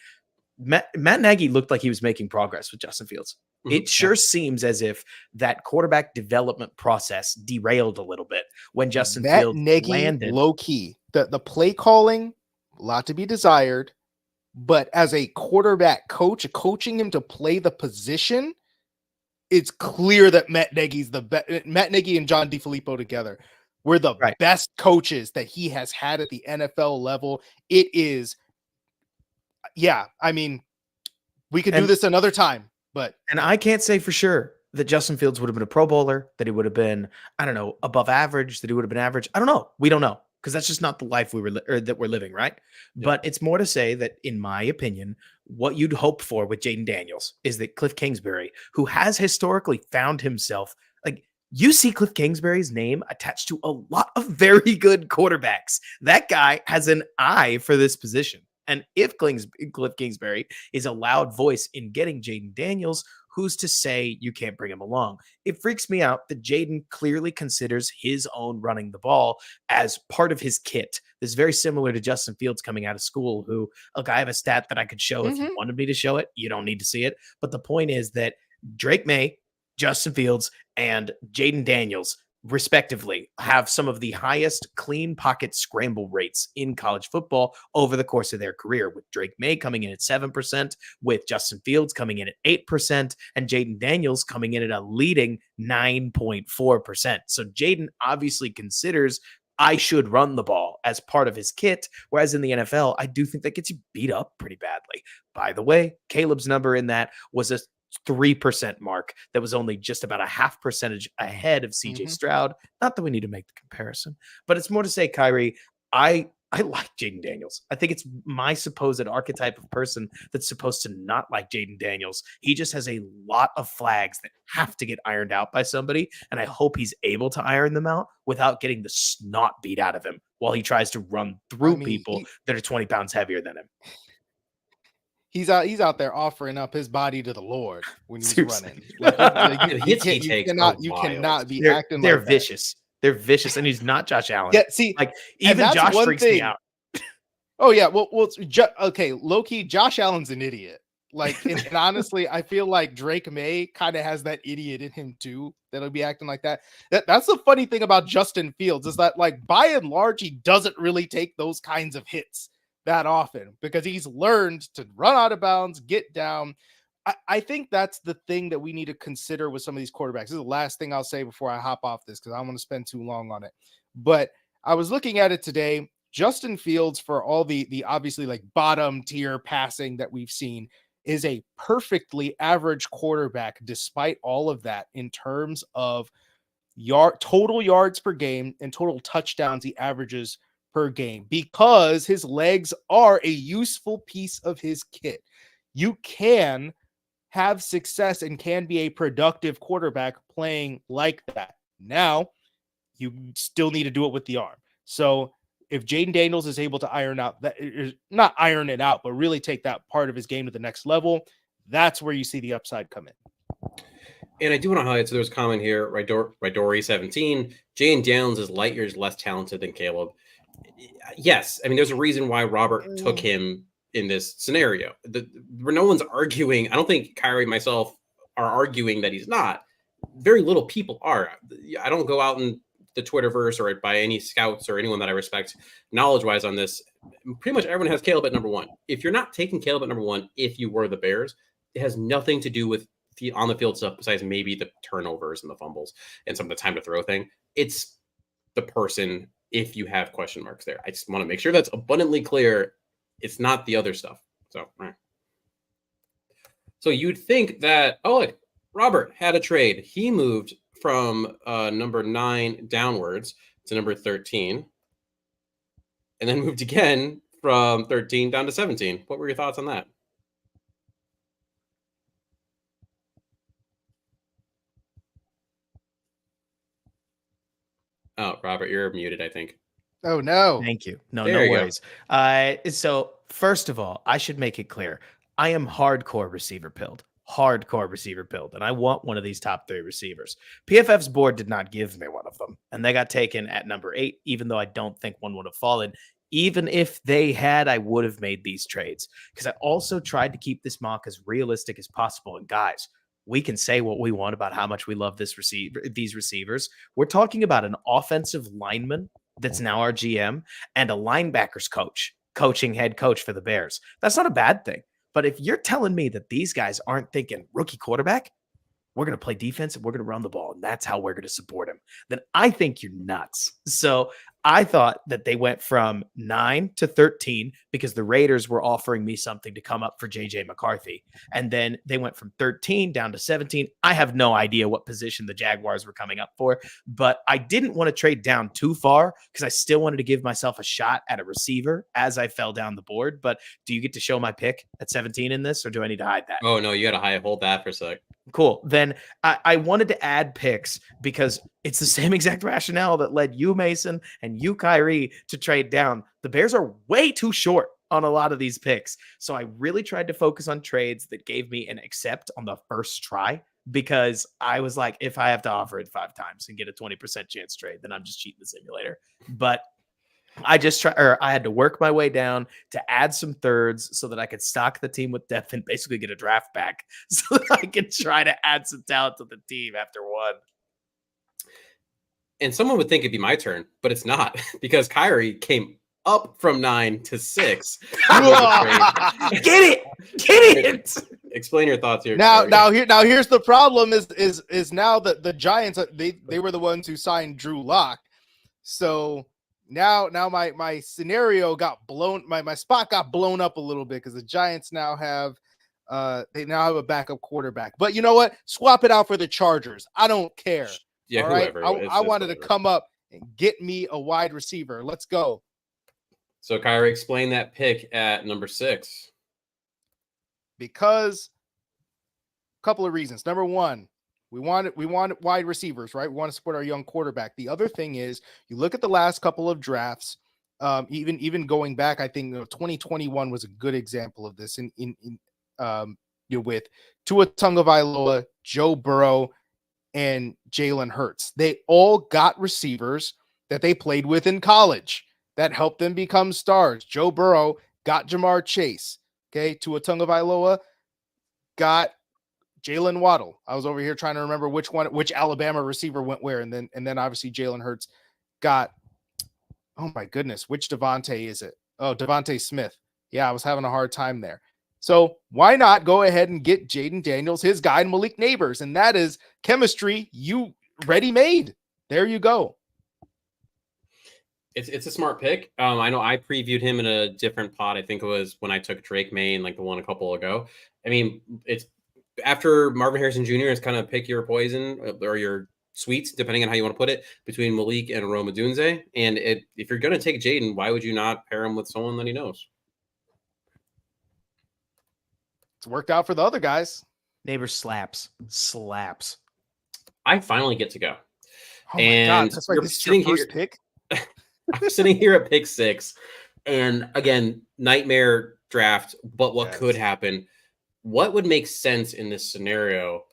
Matt Nagy looked like he was making progress with Justin Fields. It sure seems as if that quarterback development process derailed a little bit when Justin Fields Nagy, landed. low key, the play calling, a lot to be desired, but as a quarterback coach, coaching him to play the position, it's clear that Matt Nagy's the best. Matt Nagy and John DeFilippo together were the best coaches that he has had at the NFL level. It is, I mean, we could do this another time. And I can't say for sure that Justin Fields would have been a Pro Bowler, that he would have been, I don't know, above average, that he would have been average. I don't know. We don't know, because that's just not the life that we're living, right? Yeah. But it's more to say that, in my opinion, what you'd hope for with Jaden Daniels is that Cliff Kingsbury, who has historically found himself, like, you see Cliff Kingsbury's name attached to a lot of very good quarterbacks. That guy has an eye for this position. And if Cliff Kingsbury is a loud voice in getting Jaden Daniels, who's to say you can't bring him along? It freaks me out that Jaden clearly considers his own running the ball as part of his kit. This is very similar to Justin Fields coming out of school, who, look, I have a stat that I could show if you wanted me to show it. You don't need to see it. But the point is that Drake May, Justin Fields, and Jaden Daniels respectively have some of the highest clean pocket scramble rates in college football over the course of their career, with Drake May coming in at 7%, with Justin Fields coming in at 8%, and Jaden Daniels coming in at a leading 9.4%. So Jaden obviously considers, I should run the ball as part of his kit, whereas in the NFL, I do think that gets you beat up pretty badly. By the way, Caleb's number in that was a 3% mark that was only just about a half percentage ahead of CJ Stroud. Not that we need to make the comparison, but it's more to say, Khari, I like Jaden Daniels. I think it's my supposed archetype of person that's supposed to not like Jaden Daniels. He just has a lot of flags that have to get ironed out by somebody, and I hope he's able to iron them out without getting the snot beat out of him while he tries to run through people that are 20 pounds heavier than him. He's out there offering up his body to the Lord when he's running. You cannot be acting like that. They're vicious. They're vicious, and he's not Josh Allen. Yeah, see, like, even Josh freaks me out. Oh yeah, well, okay, low-key, Josh Allen's an idiot. Like, and honestly, I feel like Drake May kind of has that idiot in him too, that'll be acting like that. That's the funny thing about Justin Fields, is that, like, by and large, he doesn't really take those kinds of hits that often, because he's learned to run out of bounds, get down. I think that's the thing that we need to consider with some of these quarterbacks. This is the last thing I'll say before I hop off this, because I don't want to spend too long on it. But I was looking at it today. Justin Fields, for all the obviously like bottom tier passing that we've seen, is a perfectly average quarterback despite all of that in terms of total yards per game and total touchdowns he averages per game, because his legs are a useful piece of his kit. You can have success and can be a productive quarterback playing like that. Now, you still need to do it with the arm. So if Jaden Daniels is able to not iron it out, but really take that part of his game to the next level, that's where you see the upside come in. And I do want to highlight, so there's a comment here, Dory17, Jaden Daniels is light years less talented than Caleb. Yes, I mean, there's a reason why Robert took him in this scenario. Where no one's arguing. I don't think Khari and myself are arguing that he's not. Very little people are. I don't go out in the Twitterverse or by any scouts or anyone that I respect knowledge-wise on this. Pretty much everyone has Caleb at number one. If you're not taking Caleb at number one, if you were the Bears, it has nothing to do with the on the field stuff besides maybe the turnovers and the fumbles and some of the time to throw thing. It's the person. If you have question marks there, I just want to make sure that's abundantly clear. It's not the other stuff. So you'd think that, look, Robert had a trade. He moved from number 9 downwards to number 13, and then moved again from 13 down to 17. What were your thoughts on that? Oh, Robert, you're muted, I think. Oh, no. Thank you. No worries. So first of all, I should make it clear. I am hardcore receiver pilled. And I want one of these top 3 receivers. PFF's board did not give me one of them, and they got taken at number 8, even though I don't think one would have fallen even if they had, I would have made these trades because I also tried to keep this mock as realistic as possible. And guys, we can say what we want about how much we love these receivers. We're talking about an offensive lineman that's now our GM and a linebackers coach, head coach for the Bears. That's not a bad thing. But if you're telling me that these guys aren't thinking rookie quarterback, we're going to play defense and we're going to run the ball, and that's how we're going to support him, then I think you're nuts. So I thought that they went from 9 to 13 because the Raiders were offering me something to come up for JJ McCarthy. And then they went from 13 down to 17. I have no idea what position the Jaguars were coming up for, but I didn't want to trade down too far because I still wanted to give myself a shot at a receiver as I fell down the board. But do you get to show my pick at 17 in this, or do I need to hide that? Oh, no, you got to hold that for a sec. Cool. Then I wanted to add picks because it's the same exact rationale that led you, Mason, and you, Khari, to trade down. The Bears are way too short on a lot of these picks. So I really tried to focus on trades that gave me an accept on the first try because I was like, if I have to offer it 5 times and get a 20% chance trade, then I'm just cheating the simulator. But I had to work my way down to add some thirds so that I could stock the team with depth and basically get a draft back so that I could try to add some talent to the team after one. And someone would think it'd be my turn, but it's not because Khari came up from 9 to 6. Get it. Explain your thoughts here. Here's the problem is now that the Giants, they were the ones who signed Drew Lock. So now my scenario got blown, my spot got blown up a little bit because the Giants now have a backup quarterback. But you know what? Swap it out for the Chargers. I don't care. Yeah, all right. Whoever. I wanted to come up and get me a wide receiver. Let's go. So Khari, explain that pick at number 6. Because a couple of reasons. Number one, we want wide receivers, right? We want to support our young quarterback. The other thing is, you look at the last couple of drafts, even going back, I think 2021 was a good example of this. With Tua Tagovailoa, Joe Burrow, and Jalen Hurts, they all got receivers that they played with in college that helped them become stars. Joe Burrow got Jamar Chase. Okay, Tua Tagovailoa got Jalen Waddle. I was over here trying to remember which Alabama receiver went where, and then obviously Jalen Hurts got, oh my goodness, which Devontae is it? Oh, Devontae Smith. Yeah, I was having a hard time there. So why not go ahead and get Jaden Daniels, his guy, and Malik Neighbors, and that is chemistry you ready made. There you go. It's a smart pick. I know I previewed him in a different pod. I think it was when I took Drake May, like the one a couple ago. I mean, it's after Marvin Harrison Jr. is kind of pick your poison or your sweets, depending on how you want to put it, between Malik and Rome Odunze. And if you're going to take Jaden, why would you not pair him with someone that he knows? It's worked out for the other guys. Neighbor slaps. I finally get to go. Oh my God, that's right. This is your first pick. I'm sitting here at pick 6, and again, nightmare draft, but what could happen? What would make sense in this scenario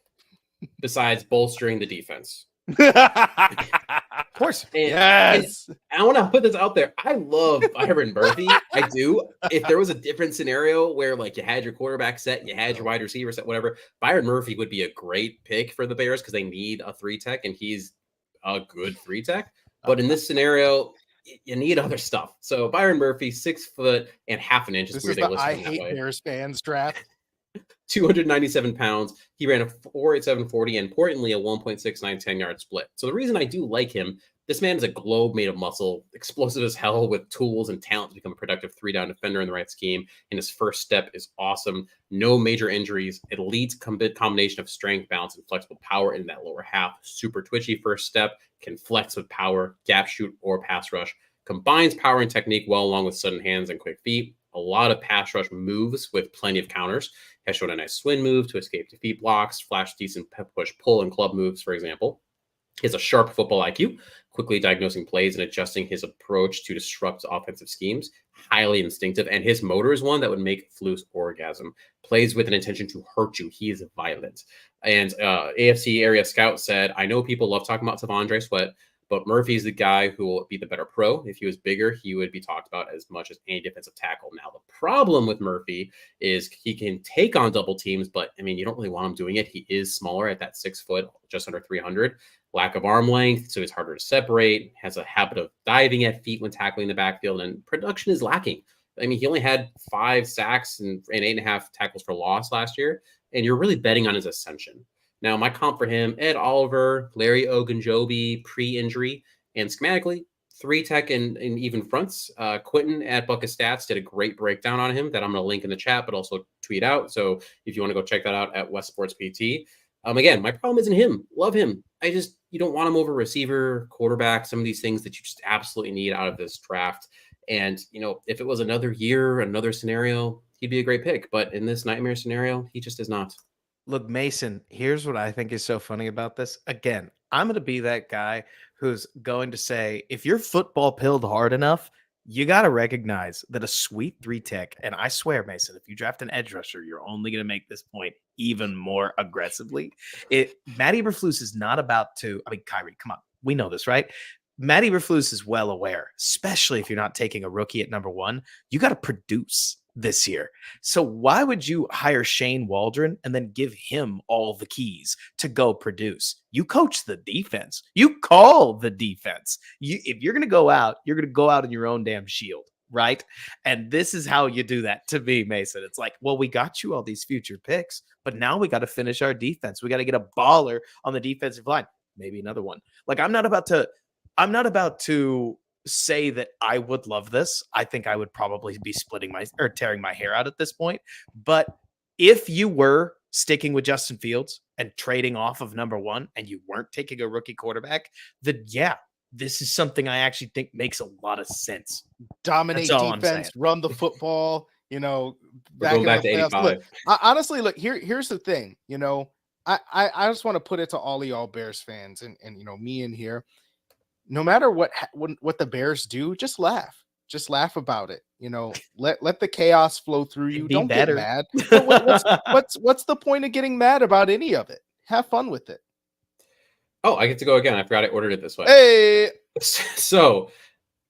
besides bolstering the defense? Of course. And I want to put this out there. I love Byron Murphy. I do. If there was a different scenario where like you had your quarterback set, you had your wide receiver set, whatever, Byron Murphy would be a great pick for the Bears because they need a 3-tech, and he's a good 3-tech. But in this scenario, you need other stuff. So Byron Murphy, 6 foot and half an inch. This is the I hate Bears fans draft. 297 pounds. He ran a 4.87 40 and importantly a 1.69 10-yard split. So the reason I do like him, this man is a globe made of muscle, explosive as hell with tools and talent to become a productive 3-down defender in the right scheme. And his first step is awesome. No major injuries. Elite combination of strength, balance, and flexible power in that lower half. Super twitchy first step. Can flex with power, gap shoot, or pass rush. Combines power and technique well along with sudden hands and quick feet. A lot of pass rush moves with plenty of counters. Has shown a nice swing move to escape defeat blocks, flash decent push, pull, and club moves, for example. He has a sharp football IQ, quickly diagnosing plays and adjusting his approach to disrupt offensive schemes. Highly instinctive, and his motor is one that would make Flus orgasm. Plays with an intention to hurt you. He is violent. And AFC area scout said, I know people love talking about T'Vondre Sweat, But Murphy's the guy who will be the better pro. If he was bigger, he would be talked about as much as any defensive tackle. Now, the problem with Murphy is he can take on double teams, but I mean, you don't really want him doing it. He is smaller at that 6 foot, just under 300. Lack of arm length, so it's harder to separate, has a habit of diving at feet when tackling the backfield, and production is lacking. I mean, he only had 5 sacks and 8.5 tackles for loss last year, and you're really betting on his ascension. Now, my comp for him, Ed Oliver, Larry Ogunjobi, pre-injury, and schematically, 3 tech and even fronts. Quentin at Bucket Stats did a great breakdown on him that I'm going to link in the chat, but also tweet out. So if you want to go check that out at West Sports PT. Again, my problem isn't him. Love him. You don't want him over receiver, quarterback, some of these things that you just absolutely need out of this draft. And, if it was another year, another scenario, he'd be a great pick. But in this nightmare scenario, he just is not. Look, Mason, here's what I think is so funny about this. Again, I'm going to be that guy who's going to say, if you're football pilled hard enough, you got to recognize that a sweet 3 tech, and I swear, Mason, if you draft an edge rusher, you're only going to make this point even more aggressively. Matty Eberflus is not about to, Khari, come on. We know this, right? Matty Eberflus is well aware, especially if you're not taking a rookie at number 1, you got to produce this year. So why would you hire Shane Waldron and then give him all the keys to go produce? You coach the defense. You call the defense. If you're going to go out, you're going to go out in your own damn shield, right? And this is how you do that to me, Mason. It's like, well, we got you all these future picks, but now we got to finish our defense. We got to get a baller on the defensive line. Maybe another one. Like, I'm not about to say that I would love this. I think I would probably be tearing my hair out at this point. But if you were sticking with Justin Fields and trading off of number 1 and you weren't taking a rookie quarterback, then yeah, this is something I actually think makes a lot of sense. Dominate defense, run the football, Going back to 85. Look, honestly, look, here's the thing, I just want to put it to all of y'all Bears fans and me in here. No matter what the Bears do, just laugh about it. Let the chaos flow through you. Don't get mad. What's the point of getting mad about any of it? Have fun with it. Oh, I get to go again. I forgot I ordered it this way. Hey, so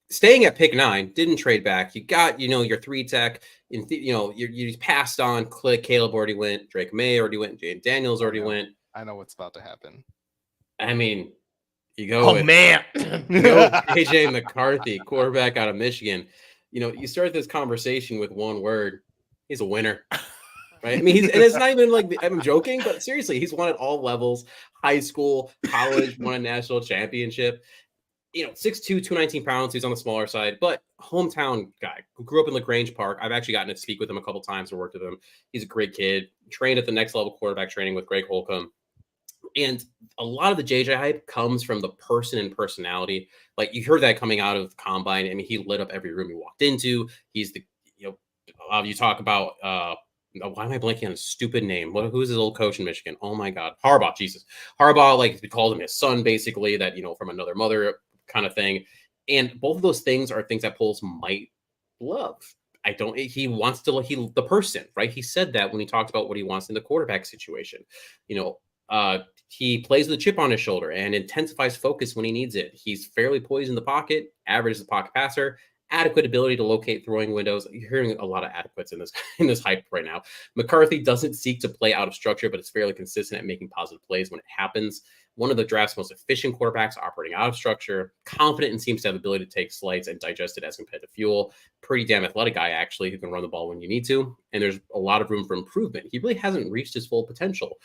staying at pick 9, didn't trade back. You got, your 3 tech, you passed on Caleb already went, Drake May already went, Jaden Daniels already went. I know what's about to happen. I mean, you go AJ McCarthy, quarterback out of Michigan. You start this conversation with one word. He's a winner, right? I mean, and it's not even like I'm joking, but seriously, he's won at all levels: high school, college, won a national championship. 6'2", 219 pounds. He's on the smaller side, but hometown guy who grew up in LaGrange Park. I've actually gotten to speak with him a couple times and worked with him. He's a great kid. Trained at the next level quarterback training with Greg Holcomb. And a lot of the JJ hype comes from the person and personality. Like, you heard that coming out of the combine. I mean, he lit up every room he walked into. He's the, you talk about, why am I blanking on his stupid name? Who's his old coach in Michigan? Oh my God. Harbaugh, Jesus. Harbaugh, like, we called him his son, basically, that, from another mother kind of thing. And both of those things are things that Poles might love. He wants to, the person, right? He said that when he talked about what he wants in the quarterback situation. He plays with a chip on his shoulder and intensifies focus when he needs it. He's fairly poised in the pocket, average as a pocket passer, adequate ability to locate throwing windows. You're hearing a lot of adequates in this hype right now. McCarthy doesn't seek to play out of structure, but it's fairly consistent at making positive plays when it happens. One of the draft's most efficient quarterbacks operating out of structure, confident and seems to have the ability to take slights and digest it as competitive fuel. Pretty damn athletic guy, actually, who can run the ball when you need to. And there's a lot of room for improvement. He really hasn't reached his full potential.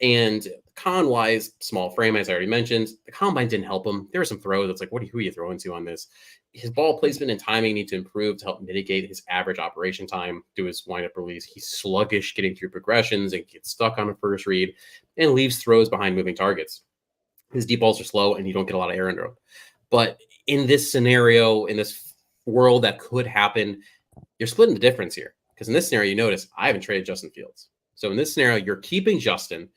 And con-wise, small frame, as I already mentioned, the combine didn't help him. There were some throws that's like, who are you throwing to on this? His ball placement and timing need to improve to help mitigate his average operation time to his wind-up release. He's sluggish getting through progressions and gets stuck on a first read and leaves throws behind moving targets. His deep balls are slow and you don't get a lot of air under him. But in this scenario, in this world that could happen, you're splitting the difference here. Because in this scenario, you notice I haven't traded Justin Fields. So in this scenario, you're keeping Justin.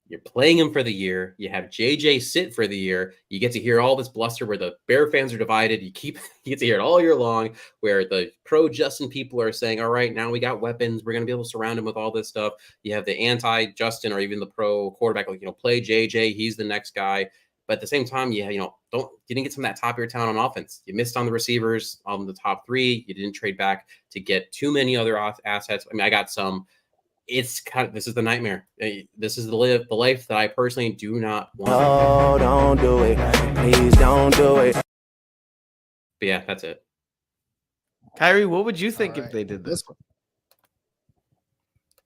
You're playing him for the year. You have JJ sit for the year. You get to hear all this bluster where the Bear fans are divided. You get to hear it all year long, where the pro Justin people are saying, all right, now we got weapons. We're going to be able to surround him with all this stuff. You have the anti Justin or even the pro quarterback, play JJ. He's the next guy. But at the same time, you didn't get some of that top of your talent on offense. You missed on the receivers on the top 3. You didn't trade back to get too many other assets. I mean, I got some. It's this is the nightmare. This is the life that I personally do not want. Oh, don't do it. Please don't do it. But yeah, that's it. Khari, what would you think All if they did this?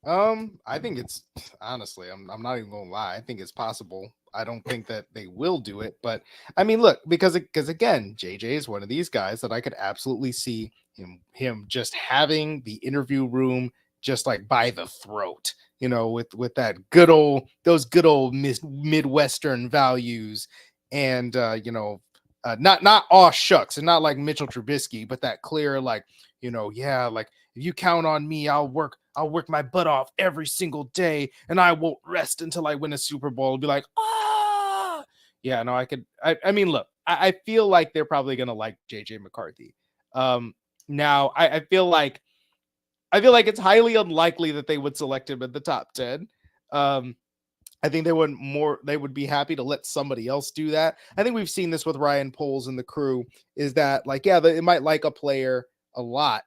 I think it's honestly, I'm not even gonna lie. I think it's possible. I don't think that they will do it, but I mean, look, because again, JJ is one of these guys that I could absolutely see him just having the interview room just like by the throat, with that those good old Midwestern values, and not aw shucks, and not like Mitchell Trubisky, but that clear like, yeah, like if you count on me, I'll work my butt off every single day, and I won't rest until I win a Super Bowl. Be like, yeah, no, I mean, look, I feel like they're probably gonna like JJ McCarthy. Now I feel like it's highly unlikely that they would select him in the top 10. I think they would be happy to let somebody else do that. I think we've seen this with Ryan Poles and the crew, is that like, yeah, they might like a player a lot,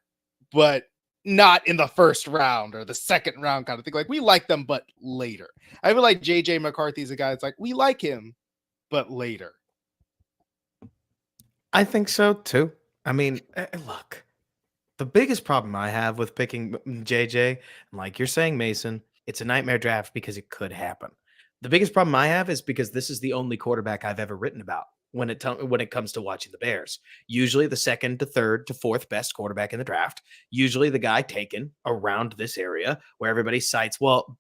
but not in the first round or the second round kind of thing. Like, we like them, but later. I feel like JJ McCarthy's a guy that's like, we like him, but later. I think so too. I mean, look, the biggest problem I have with picking JJ, like you're saying, Mason, it's a nightmare draft because it could happen. The biggest problem I have is because this is the only quarterback I've ever written about when it comes to watching the Bears. Usually the second to third to fourth best quarterback in the draft. Usually the guy taken around this area where everybody cites, well,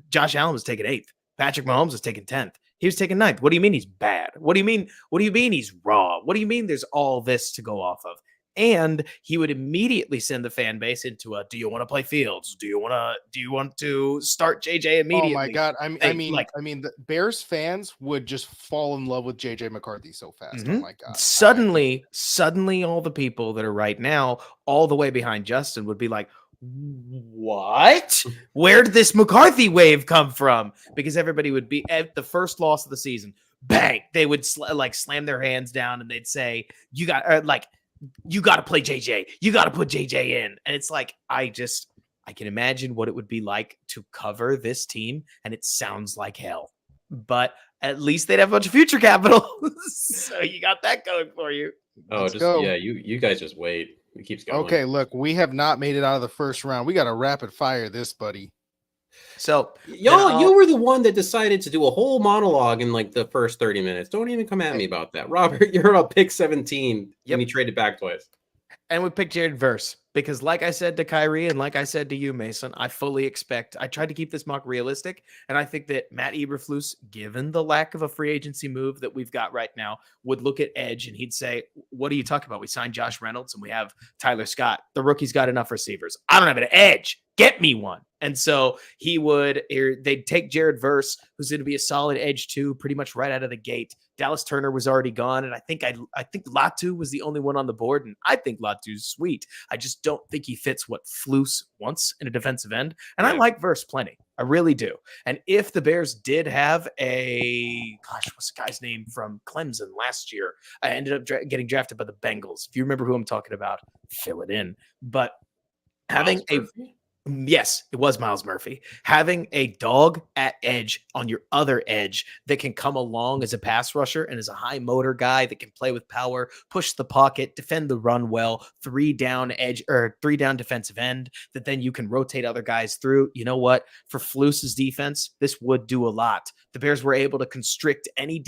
Josh Allen was taken 8th. Patrick Mahomes was taken 10th. He was taken 9th. What do you mean he's bad? What do you mean he's raw? What do you mean there's all this to go off of? And he would immediately send the fan base into do you want to play Fields? Do you want to start JJ immediately? Oh my God. I mean, the Bears fans would just fall in love with JJ McCarthy so fast. Mm-hmm. Oh my God. Suddenly all the people that are right now all the way behind Justin would be like, what? Where did this McCarthy wave come from? Because everybody would be at the first loss of the season. Bang! They would slam their hands down and they'd say, you got to play JJ. You got to put JJ in. And it's like, I can imagine what it would be like to cover this team. And it sounds like hell, but at least they'd have a bunch of future capital. So you got that going for you. Oh, Let's go. Yeah, you guys just wait. It keeps going. Okay, look, we have not made it out of the first round. We got to rapid fire this, buddy. So you were the one that decided to do a whole monologue in like the first 30 minutes. Don't even come at me about that. Robert, you're on pick 17. Yep. And you traded back twice. And we picked Jared Verse because, like I said to Khari and like I said to you, Mason, I tried to keep this mock realistic. And I think that Matt Eberflus, given the lack of a free agency move that we've got right now, would look at edge and he'd say, what are you talking about? We signed Josh Reynolds and we have Tyler Scott. The rookie's got enough receivers. I don't have an edge. Get me one. And so they'd take Jared Verse, who's going to be a solid edge too, pretty much right out of the gate. Dallas Turner was already gone. And I think Latu was the only one on the board. And I think Latu's sweet. I just don't think he fits what Flus wants in a defensive end. And I like Verse plenty. I really do. And if the Bears did have what's the guy's name from Clemson last year? I ended up getting drafted by the Bengals. If you remember who I'm talking about, fill it in. But having yes, it was Miles Murphy. Having a dog at edge on your other edge that can come along as a pass rusher and as a high motor guy that can play with power, push the pocket, defend the run well, 3-down defensive end that then you can rotate other guys through. You know what? For Flus's defense, this would do a lot. The Bears were able to constrict any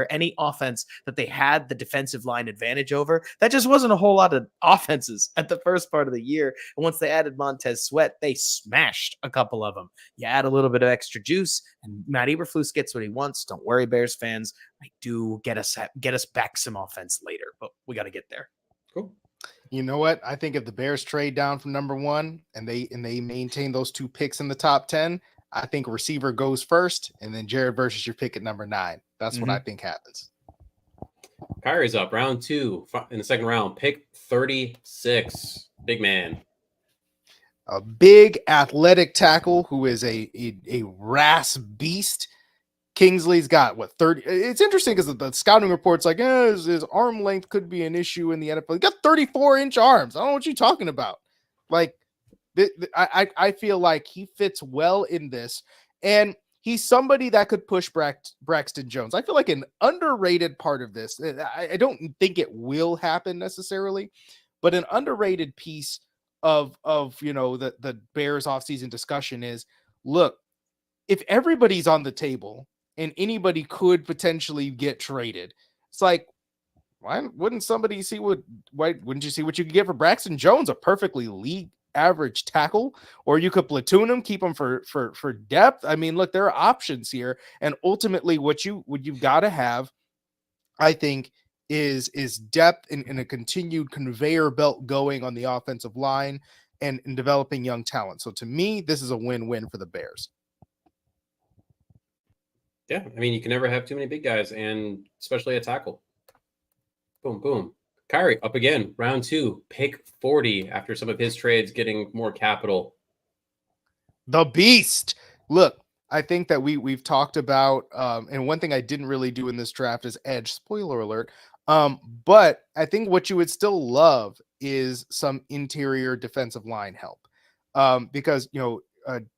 any offense that they had the defensive line advantage over. That just wasn't a whole lot of offenses at the first part of the year. And once they added Montez Sweat, they smashed a couple of them. You add a little bit of extra juice and Matt Eberflus gets what he wants. Don't worry, Bears fans. I do get us back some offense later, but we got to get there. Cool. You know what? I think if the Bears trade down from number 1 and they maintain those 2 picks in the top 10, I think receiver goes first, and then Jared versus your pick at number 9. That's what I think happens. Khari's up, round 2 in the second round, pick 36. Big man. A big athletic tackle who is a RAS beast. Kingsley's got what 30. It's interesting because the scouting reports like his arm length could be an issue in the NFL. He got 34-inch arms. I don't know what you're talking about. Like, I feel like he fits well in this, and he's somebody that could push Braxton Jones. I feel like an underrated part of this. I don't think it will happen necessarily, but an underrated piece of the Bears offseason discussion is, look, if everybody's on the table and anybody could potentially get traded, it's like, why wouldn't somebody why wouldn't you see what you could get for Braxton Jones, a perfectly league average tackle? Or you could platoon him, keep him for depth. I mean, look, there are options here, and ultimately what you've got to have, I think, is depth and a continued conveyor belt going on the offensive line and developing young talent. So to me, this is a win-win for the Bears. Yeah, I mean, you can never have too many big guys, and especially a tackle. Boom, boom. Khari up again, round 2, pick 40 after some of his trades getting more capital. The beast. Look, I think that we've talked about, and one thing I didn't really do in this draft is edge. Spoiler alert. But I think what you would still love is some interior defensive line help, because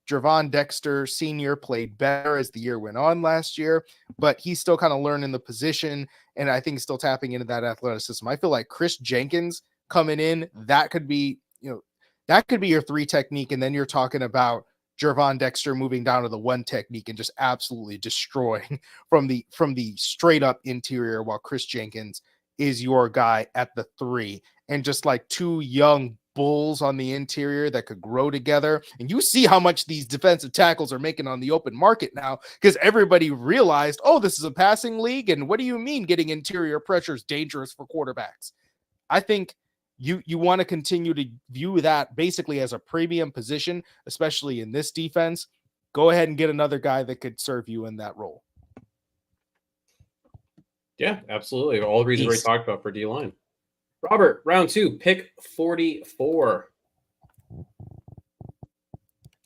Javon Dexter Sr. played better as the year went on last year, but he's still kind of learning the position, and I think still tapping into that athleticism. I feel like Chris Jenkins coming in, that could be your 3 technique, and then you're talking about Javon Dexter moving down to the 1 technique and just absolutely destroying from the straight up interior, while Chris Jenkins is your guy at the 3, and just like 2 young bulls on the interior that could grow together. And you see how much these defensive tackles are making on the open market now, because everybody realized, oh, this is a passing league, and what do you mean getting interior pressure is dangerous for quarterbacks? I think you want to continue to view that basically as a premium position, especially in this defense. Go ahead and get another guy that could serve you in that role. Yeah, absolutely. All the reasons we talked about for D-line. Robert, round 2, pick 44.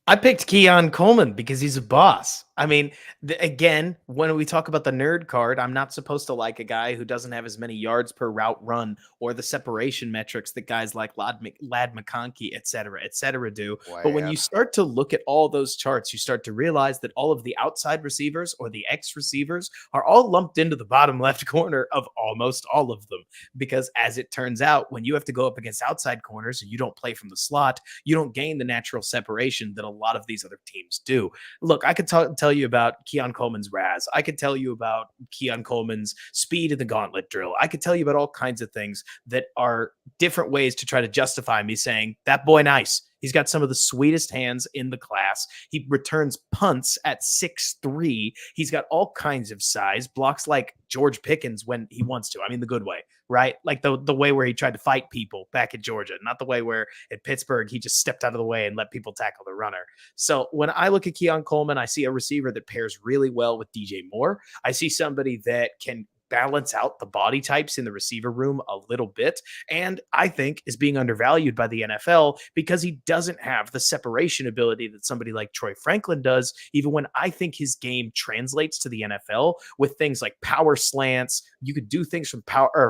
I picked Keon Coleman because he's a boss. I mean, again, when we talk about the nerd card, I'm not supposed to like a guy who doesn't have as many yards per route run or the separation metrics that guys like Lad McConkey, et cetera do. Wow. But when you start to look at all those charts, you start to realize that all of the outside receivers or the X receivers are all lumped into the bottom left corner of almost all of them. Because as it turns out, when you have to go up against outside corners and you don't play from the slot, you don't gain the natural separation that a lot of these other teams do. Look, I could tell you about Keon Coleman's RAS. I could tell you about Keon Coleman's speed in the gauntlet drill. I could tell you about all kinds of things that are different ways to try to justify me saying that boy nice. He's got some of the sweetest hands in the class. He returns punts at 6'3". He's got all kinds of size, blocks like George Pickens when he wants to. I mean, the good way, right? Like the way where he tried to fight people back at Georgia, not the way where at Pittsburgh, he just stepped out of the way and let people tackle the runner. So when I look at Keon Coleman, I see a receiver that pairs really well with DJ Moore. I see somebody that can balance out the body types in the receiver room a little bit, and I think is being undervalued by the NFL because he doesn't have the separation ability that somebody like Troy Franklin does, even when I think his game translates to the NFL with things like power slants. You could do things from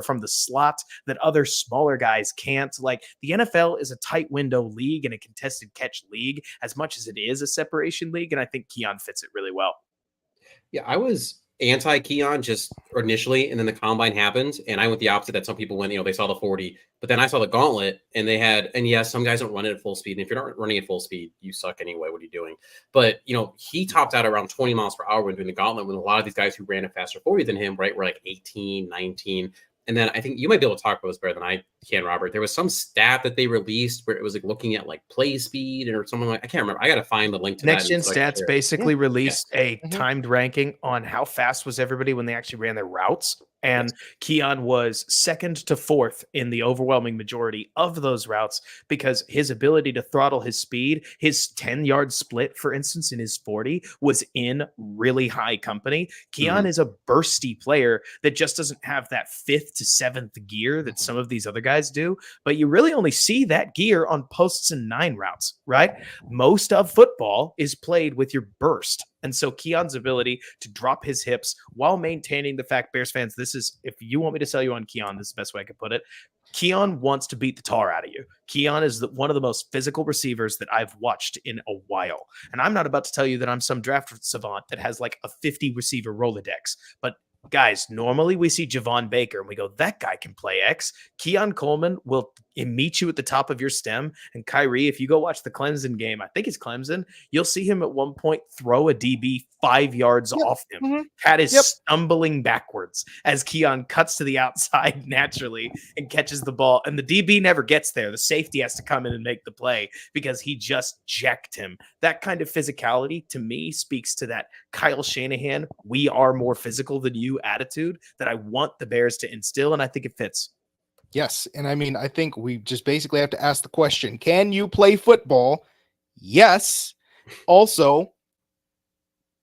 from the slot that other smaller guys can't. Like, the NFL is a tight window league and a contested catch league as much as it is a separation league, and I think Keon fits it really well. Yeah, I was anti-Keon just initially, and then the combine happened, and I went the opposite that some people went, they saw the 40, but then I saw the gauntlet, and yes, some guys don't run it at full speed, and if you're not running at full speed, you suck anyway. What are you doing? But, he topped out around 20 miles per hour when doing the gauntlet, when a lot of these guys who ran a faster 40 than him, right, were like 18, 19. And then I think you might be able to talk about this better than I can, Robert. There was some stat that they released where it was like looking at like play speed or something like, I can't remember. I got to find the link to Next that. Gen Stats basically released a timed ranking on how fast was everybody when they actually ran their routes. And Keon was 2nd to 4th in the overwhelming majority of those routes because his ability to throttle his speed, his 10-yard split, for instance, in his 40 was in really high company. Keon is a bursty player that just doesn't have that 5th to 7th gear that some of these other guys do. But you really only see that gear on posts and 9 routes, right? Most of football is played with your burst. And so Keon's ability to drop his hips while maintaining the fact, Bears fans, this is, if you want me to sell you on Keon, this is the best way I could put it. Keon wants to beat the tar out of you. Keon is one of the most physical receivers that I've watched in a while. And I'm not about to tell you that I'm some draft savant that has like a 50 receiver Rolodex, but guys, normally we see Javon Baker and we go, that guy can play X. Keon Coleman will meet you at the top of your stem. And Khari, if you go watch the Clemson game, I think it's Clemson, you'll see him at one point throw a DB 5 yards off him. Cat is stumbling backwards as Keon cuts to the outside naturally and catches the ball. And the DB never gets there. The safety has to come in and make the play because he just jacked him. That kind of physicality to me speaks to that Kyle Shanahan, we are more physical than you attitude that I want the Bears to instill. And I think it fits. Yes. And I mean, I think we just basically have to ask the question, can you play football? Yes. Also,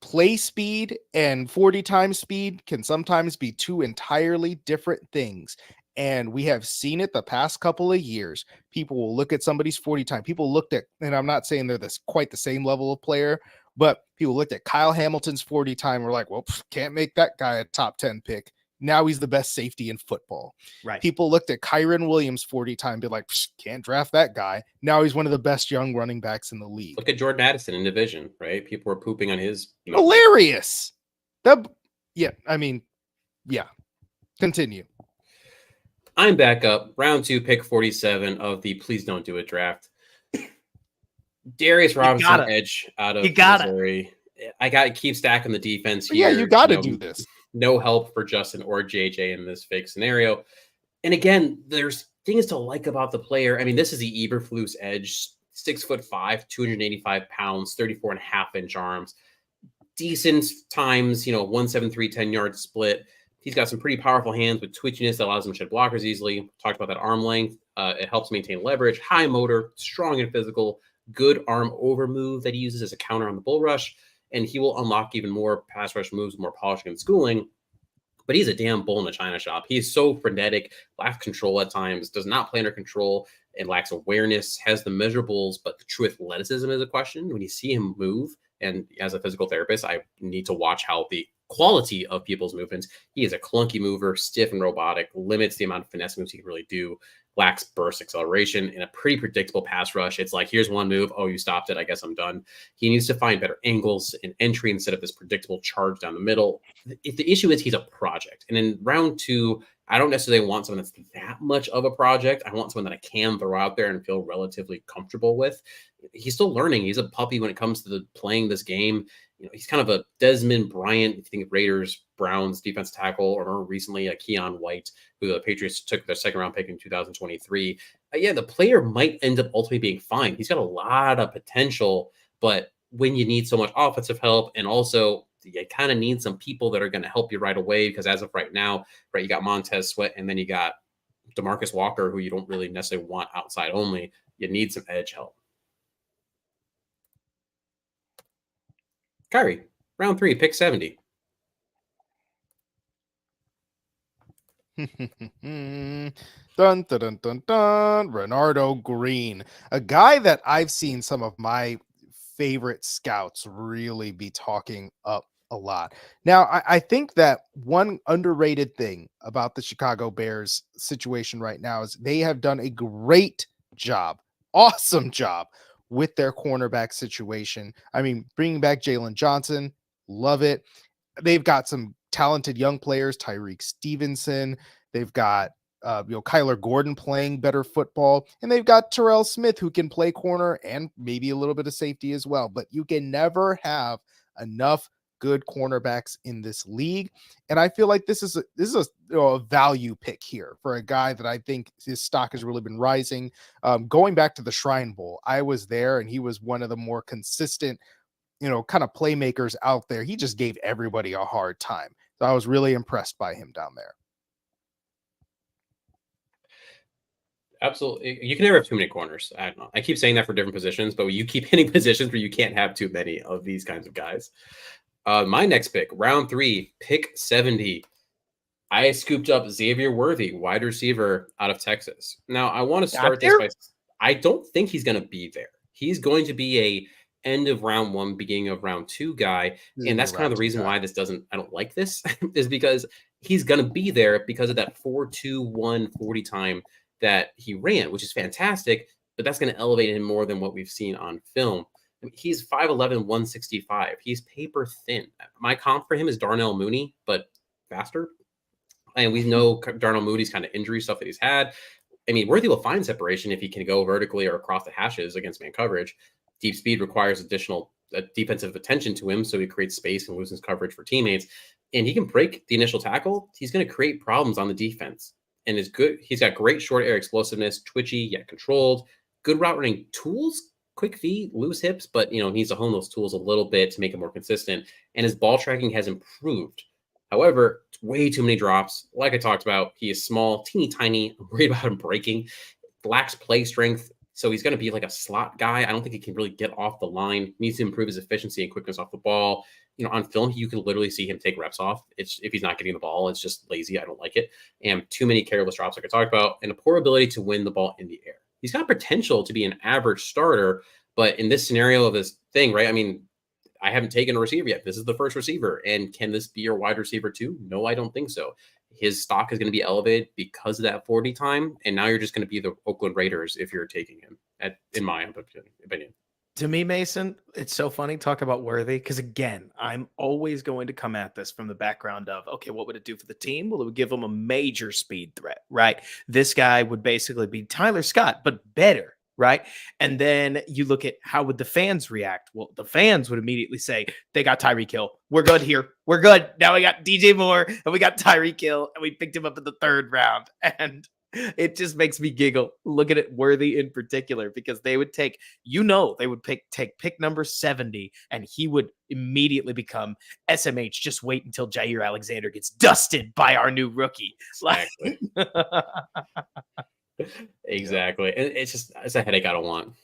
play speed and 40 times speed can sometimes be two entirely different things. And we have seen it the past couple of years. People will look at somebody's 40 time. People looked at, and I'm not saying they're quite the same level of player, but people looked at Kyle Hamilton's 40 time. We're like, well, can't make that guy a top 10 pick. Now he's the best safety in football. Right. People looked at Kyron Williams' 40 time, be like, can't draft that guy. Now he's one of the best young running backs in the league. Look at Jordan Addison in division, right? People were pooping on his. Hilarious. Continue. I'm back up. Round 2, pick 47 of the Please Don't Do It draft. Darius Robinson, edge out of Missouri. I got to keep stacking the defense here. Yeah, you got to do this. No help for Justin or JJ in this fake scenario. And again, there's things to like about the player. I mean, this is the Eberflus edge, 6'5", 285 pounds, 34.5-inch arms, decent times, 173, 10-yard split. He's got some pretty powerful hands with twitchiness that allows him to shed blockers easily. Talked about that arm length. It helps maintain leverage, high motor, strong and physical, good arm over move that he uses as a counter on the bull rush. And he will unlock even more pass rush moves, more polishing and schooling. But he's a damn bull in a china shop. He's so frenetic, lacks control at times, does not play under control, and lacks awareness, has the measurables, but the true athleticism is a question. When you see him move, and as a physical therapist, I need to watch how the quality of people's movements. He is a clunky mover, stiff and robotic, limits the amount of finesse moves he can really do, lacks burst acceleration, and a pretty predictable pass rush. It's like, here's one move. Oh, you stopped it. I guess I'm done. He needs to find better angles and entry instead of this predictable charge down the middle. The issue is he's a project. And in round 2, I don't necessarily want someone that's that much of a project. I want someone that I can throw out there and feel relatively comfortable with. He's still learning. He's a puppy when it comes to playing this game. He's kind of a Desmond Bryant, if you think of Raiders, Browns defense tackle, or more recently a Keon White, who the Patriots took their second round pick in 2023. The player might end up ultimately being fine. He's got a lot of potential, but when you need so much offensive help, and also you kind of need some people that are going to help you right away, because as of right now, right, you got Montez Sweat, and then you got DeMarcus Walker, who you don't really necessarily want outside only. You need some edge help. Khari, round 3, pick 70. Dun, dun, dun, dun, dun. Renardo Green, a guy that I've seen some of my favorite scouts really be talking up a lot. Now, I think that one underrated thing about the Chicago Bears situation right now is they have done a great job, awesome job with their cornerback situation. I mean, bringing back Jalen Johnson, love it. They've got some talented young players, Tyreek Stevenson. They've got Kyler Gordon playing better football, and they've got Terrell Smith, who can play corner and maybe a little bit of safety as well. But you can never have enough good cornerbacks in this league, and I feel like this is a value pick here for a guy that I think his stock has really been rising. Going back to the Shrine Bowl, I was there, and he was one of the more consistent, kind of playmakers out there. He just gave everybody a hard time, so I was really impressed by him down there. Absolutely. You can never have too many corners. I don't know. I keep saying that for different positions, but you keep hitting positions where you can't have too many of these kinds of guys. My next pick, round 3, pick 70. I scooped up Xavier Worthy, wide receiver out of Texas. Now, I want to start this by, I don't think he's going to be there. He's going to be a end of round 1, beginning of round 2 guy. And that's kind of the reason why I don't like this is because he's going to be there because of that 4.21 40 time that he ran, which is fantastic, but that's going to elevate him more than what we've seen on film. I mean, he's 5'11", 165. He's paper thin. My comp for him is Darnell Mooney, but faster. And we know Darnell Mooney's kind of injury stuff that he's had. I mean, Worthy will find separation if he can go vertically or across the hashes against man coverage. Deep speed requires additional defensive attention to him, so he creates space and loses coverage for teammates. And he can break the initial tackle. He's going to create problems on the defense. And is good. He's got great short air explosiveness, twitchy yet controlled, good route running tools, quick feet, loose hips, but needs to hone those tools a little bit to make it more consistent. And his ball tracking has improved. However, way too many drops. Like I talked about, he is small, teeny tiny. I'm worried about him breaking. Lacks play strength, so he's going to be like a slot guy. I don't think he can really get off the line. Needs to improve his efficiency and quickness off the ball. On film, you can literally see him take reps off. If he's not getting the ball, it's just lazy. I don't like it. And too many careless drops, like I talked about, and a poor ability to win the ball in the air. He's got potential to be an average starter, but in this scenario of this thing, right? I mean, I haven't taken a receiver yet. This is the first receiver. And can this be your wide receiver too? No, I don't think so. His stock is going to be elevated because of that 40 time. And now you're just going to be the Oakland Raiders if you're taking him, in my opinion. To me, Mason, it's so funny talk about Worthy because, again, I'm always going to come at this from the background of, okay, what would it do for the team? Well, it would give them a major speed threat, right? This guy would basically be Tyler Scott, but better. Right. And then you look at how would the fans react? Well, the fans would immediately say they got Tyreek Hill. We're good here. We're good. Now we got DJ Moore and we got Tyreek Hill and we picked him up in the 3rd round. And it just makes me giggle. Look at it, Worthy in particular, because they would take, they would take pick number 70 and he would immediately become SMH. Just wait until Jair Alexander gets dusted by our new rookie. Exactly. Exactly. And it's a headache I don't want.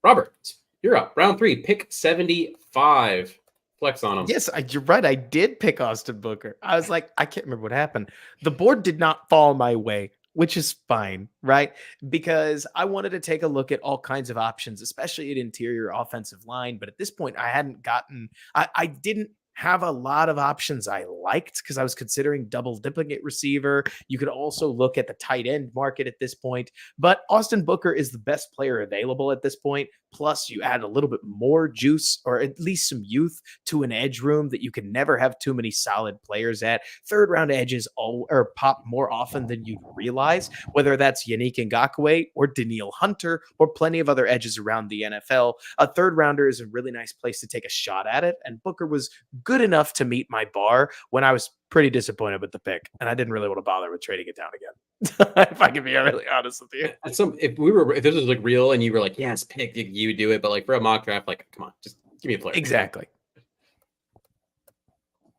Robert, you're up. Round 3, pick 75. Flex on him. Yes, you're right. I did pick Austin Booker. I was like, I can't remember what happened. The board did not fall my way, which is fine, right? Because I wanted to take a look at all kinds of options, especially at interior offensive line. But at this point, I didn't have a lot of options I liked because I was considering double dipping at receiver. You could also look at the tight end market at this point, but Austin Booker is the best player available at this point. Plus you add a little bit more juice or at least some youth to an edge room that you can never have too many solid players at. 3rd round edges pop more often than you realize, whether that's Yannick Ngakoue or Daniil Hunter or plenty of other edges around the NFL. A 3rd rounder is a really nice place to take a shot at it. And Booker was good enough to meet my bar when I was pretty disappointed with the pick, and I didn't really want to bother with trading it down again. If I can be really honest with you. If this was like real and you were like, yes, pick, you would do it, but like for a mock draft, like, come on, just give me a player. Exactly.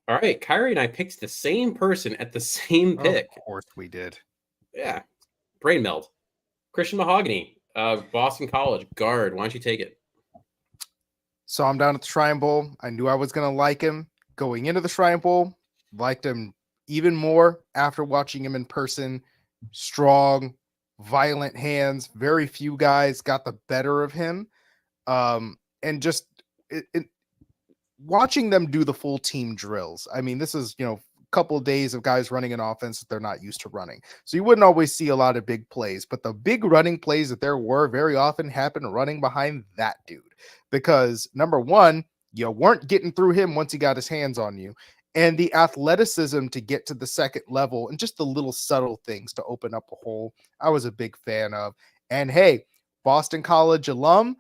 All right, Khari and I picked the same person at the same pick. Of course we did. Yeah, brain meld. Christian Mahogany, Boston College guard. Why don't you take it? So I'm down at the Shrine Bowl. I knew I was going to like him going into the Shrine Bowl. Liked him even more after watching him in person. Strong, violent hands. Very few guys got the better of him. And just watching them do the full team drills. I mean, this is, a couple of days of guys running an offense that they're not used to running. So you wouldn't always see a lot of big plays, but the big running plays that there were very often happened running behind that dude. Because number one, you weren't getting through him once he got his hands on you. And the athleticism to get to the 2nd level and just the little subtle things to open up a hole, I was a big fan of. And hey, Boston College alum,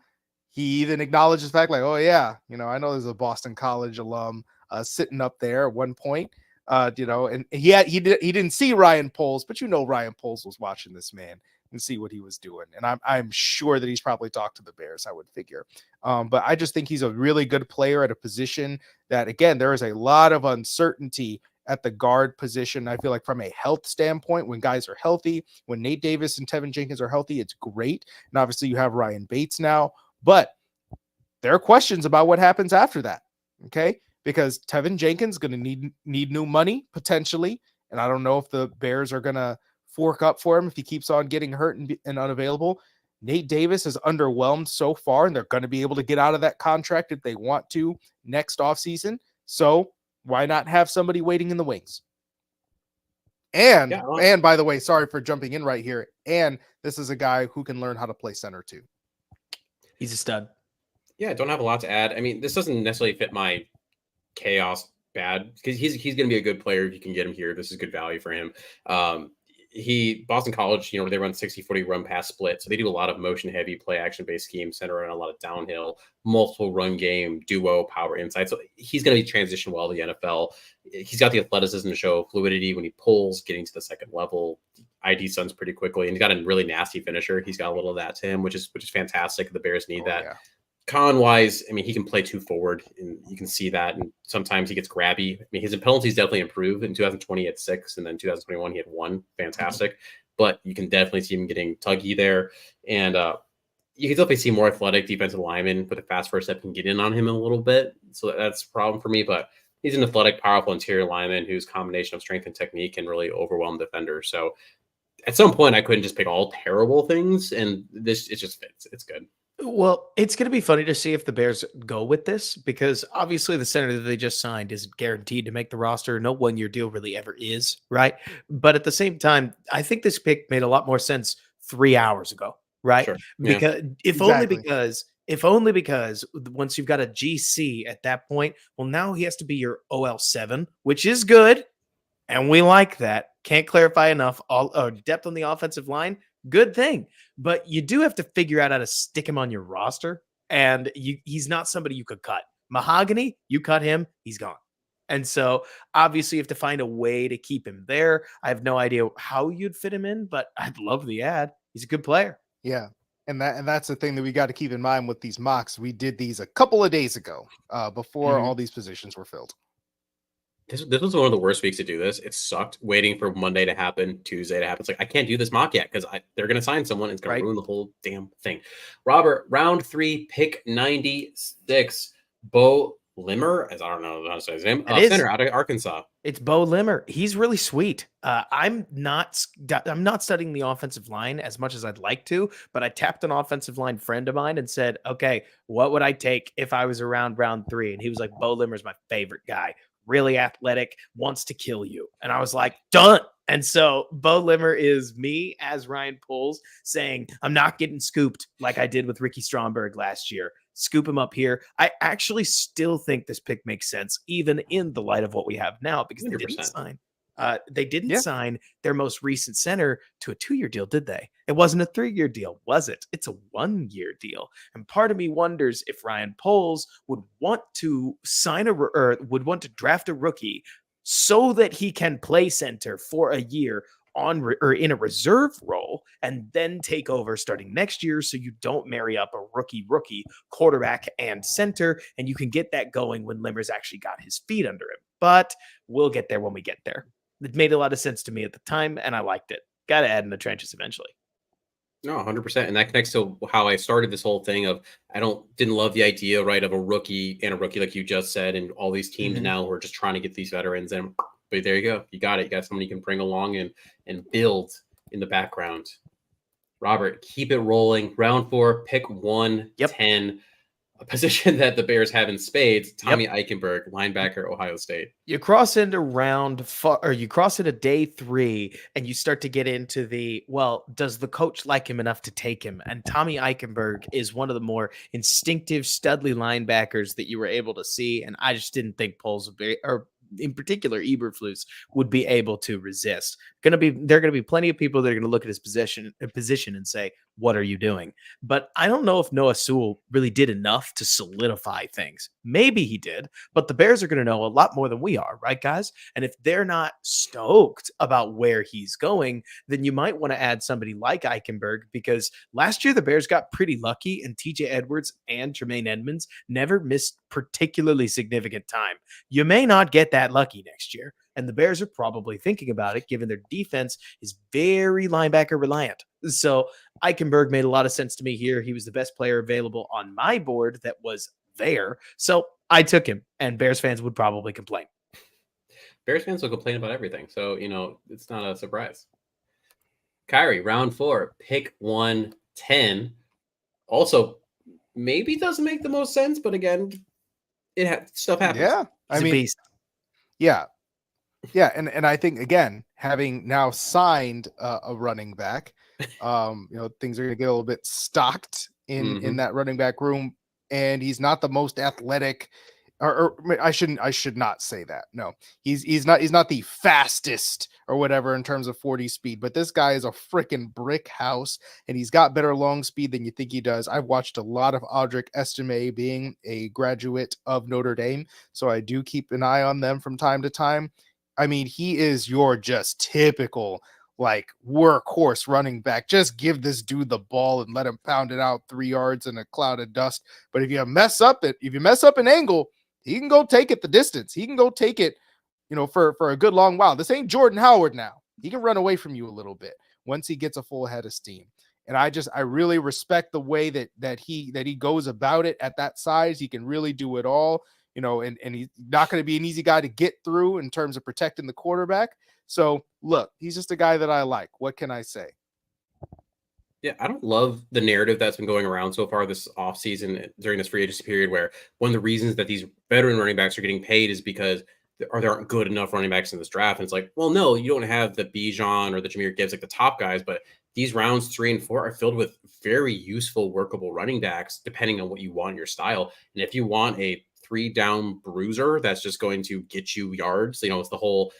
he even acknowledged the fact like, oh yeah, I know there's a Boston College alum sitting up there at one point, and he didn't see Ryan Poles, but Ryan Poles was watching this man and see what he was doing. And I'm sure that he's probably talked to the Bears, I would figure. But I just think he's a really good player at a position that, again, there is a lot of uncertainty at the guard position. I feel like from a health standpoint, when guys are healthy, when Nate Davis and Tevin Jenkins are healthy, it's great. And obviously you have Ryan Bates now, but there are questions about what happens after that. Okay. Because Tevin Jenkins is going to need new money potentially. And I don't know if the Bears are going to fork up for him if he keeps on getting hurt and unavailable. Nate Davis is underwhelmed so far, and they're going to be able to get out of that contract if they want to next offseason. So why not have somebody waiting in the wings? And Yeah, and by the way, sorry for jumping in right here. And this is a guy who can learn how to play center too. He's a stud. Yeah, I don't have a lot to add. I mean, this doesn't necessarily fit my chaos bad because he's going to be a good player if you can get him here. This is good value for him. Boston College, they run 60-40 run pass split. So they do a lot of motion heavy play action based schemes center around a lot of downhill, multiple run game, duo, power inside. So he's going to be transition well to the NFL. He's got the athleticism to show fluidity when he pulls, getting to the second level. ID stunts pretty quickly, and he's got a really nasty finisher. He's got a little of that to him, which is fantastic. The Bears need that. Yeah. Con wise, I mean, he can play two forward, and you can see that. And sometimes he gets grabby. I mean, his penalties definitely improved. In 2020, he had 6, and then 2021, he had 1. Fantastic. But you can definitely see him getting tuggy there. And you can definitely see more athletic defensive lineman with a fast first step can get in on him a little bit. So that's a problem for me. But he's an athletic, powerful interior lineman whose combination of strength and technique can really overwhelm defenders. So at some point, I couldn't just pick all terrible things. And it just fits. It's good. Well, it's going to be funny to see if the Bears go with this because obviously the center that they just signed isn't guaranteed to make the roster. No one-year deal really ever is, right? But at the same time, I think this pick made a lot more sense 3 hours ago, right? Sure. Yeah. Because if only because once you've got a GC at that point, well, now he has to be your OL7, which is good, and we like that. Can't clarify enough. All depth on the offensive line. Good thing, but you do have to figure out how to stick him on your roster, and he's not somebody you could cut. Mahogany, you cut him, he's gone. And so obviously you have to find a way to keep him there. I have no idea how you'd fit him in, but I'd love the ad. He's a good player. Yeah. And that's the thing that we got to keep in mind with these mocks. We did these a couple of days ago before all these positions were filled. This was one of the worst weeks to do this. It sucked waiting for Monday to happen, Tuesday to happen. It's like, I can't do this mock yet because they're going to sign someone. And it's going to ruin the whole damn thing. Robert, round 3, pick 96. Bo Limmer, as I don't know how to say his name, center out of Arkansas. It's Bo Limmer. He's really sweet. I'm not studying the offensive line as much as I'd like to, but I tapped an offensive line friend of mine and said, okay, what would I take if I was around round 3? And he was like, Bo Limmer's my favorite guy. Really athletic, wants to kill you. And I was like, done. And so Bo Limmer is me as Ryan Poles saying, I'm not getting scooped like I did with Ricky Stromberg last year. Scoop him up here. I actually still think this pick makes sense, even in the light of what we have now, because 100%. they didn't sign their most recent center to a 2-year deal, did they? It wasn't a 3-year deal, was it? It's a 1-year deal. And part of me wonders if Ryan Poles would want to would want to draft a rookie so that he can play center for a year or in a reserve role and then take over starting next year, so you don't marry up a rookie quarterback and center, and you can get that going when Limmer's actually got his feet under him. But we'll get there when we get there. It made a lot of sense to me at the time, and I liked it. Got to add in the trenches eventually. No, 100%. And that connects to how I started this whole thing of didn't love the idea, right, of a rookie like you just said, and all these teams now who are just trying to get these veterans in. But there you go. You got it. You got someone you can bring along and build in the background. Robert, keep it rolling. Round 4, pick 110. A position that the Bears have in spades. Tommy Eichenberg, linebacker, Ohio State. You cross into you cross into day 3, and you start to get into does the coach like him enough to take him? And Tommy Eichenberg is one of the more instinctive, studly linebackers that you were able to see. And I just didn't think Poles would be, or in particular Eberflus, would be able to resist. There are going to be plenty of people that are going to look at his position and say, what are you doing? But I don't know if Noah Sewell really did enough to solidify things. Maybe he did, but the Bears are going to know a lot more than we are, right, guys? And if they're not stoked about where he's going, then you might want to add somebody like Eichenberg, because last year the Bears got pretty lucky, and TJ Edwards and Tremaine Edmonds never missed particularly significant time. You may not get that lucky next year, and the Bears are probably thinking about it, given their defense is very linebacker reliant. So Eichenberg made a lot of sense to me here. He was the best player available on my board that was there. So I took him, and Bears fans would probably complain. Bears fans will complain about everything. So, it's not a surprise. Khari, round 4, pick 110. 10 also maybe doesn't make the most sense, but again, stuff happens. Yeah, He's I a mean, beast. yeah, yeah, and I think again, having now signed a running back, things are going to get a little bit stocked in that running back room, and he's not the most athletic. Or I should not say that. No, he's not the fastest or whatever in terms of 40 speed, but this guy is a freaking brick house, and he's got better long speed than you think he does. I've watched a lot of Audric Estime, being a graduate of Notre Dame, so I do keep an eye on them from time to time. I mean, he is your just typical like workhorse running back. Just give this dude the ball and let him pound it out 3 yards in a cloud of dust. But if you mess up an angle, he can go take it the distance. He can go take it, for a good long while. This ain't Jordan Howard now. He can run away from you a little bit once he gets a full head of steam. And I really respect the way that he goes about it at that size. He can really do it all, and he's not going to be an easy guy to get through in terms of protecting the quarterback. So look, he's just a guy that I like. What can I say? Yeah, I don't love the narrative that's been going around so far this offseason during this free agency period, where one of the reasons that these veteran running backs are getting paid is because there aren't good enough running backs in this draft. And it's like, well, no, you don't have the Bijan or the Jahmyr Gibbs, like the top guys, but these rounds 3 and 4 are filled with very useful, workable running backs, depending on what you want in your style. And if you want a 3-down bruiser that's just going to get you yards, it's the whole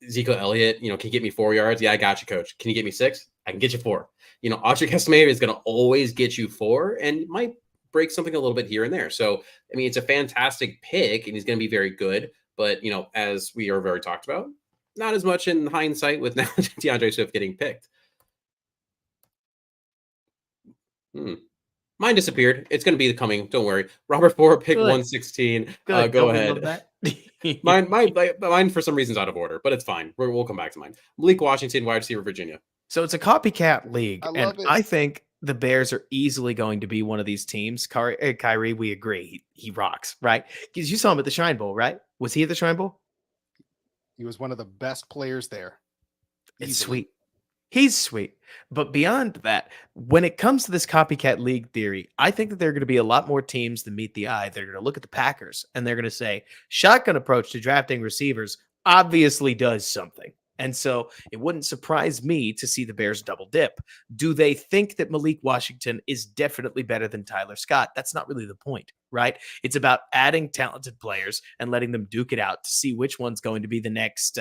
Ezekiel Elliott, can you get me 4 yards? Yeah, I got you, coach. Can you get me 6? I can get you 4. Audric Estime is going to always get you 4 and might break something a little bit here and there. So, I mean, it's a fantastic pick and he's going to be very good. But, as we are very talked about, not as much in hindsight with now DeAndre Swift getting picked. Mine disappeared. It's going to be coming. Don't worry. Robert Ford, pick 116. Go ahead. Mine for some reason's out of order, but it's fine. We'll come back to mine. Malik Washington, wide receiver, Virginia. So it's a copycat league, and I think the Bears are easily going to be one of these teams. Kyrie, we agree. He rocks, right? Because you saw him at the Shrine Bowl, right? Was he at the Shrine Bowl? He was one of the best players there. It's sweet. He's sweet. But beyond that, when it comes to this copycat league theory, I think that there are going to be a lot more teams that meet the eye. They're going to look at the Packers and they're going to say, shotgun approach to drafting receivers obviously does something. And so it wouldn't surprise me to see the Bears double dip. Do they think that Malik Washington is definitely better than Tyler Scott? That's not really the point, right? It's about adding talented players and letting them duke it out to see which one's going to be the next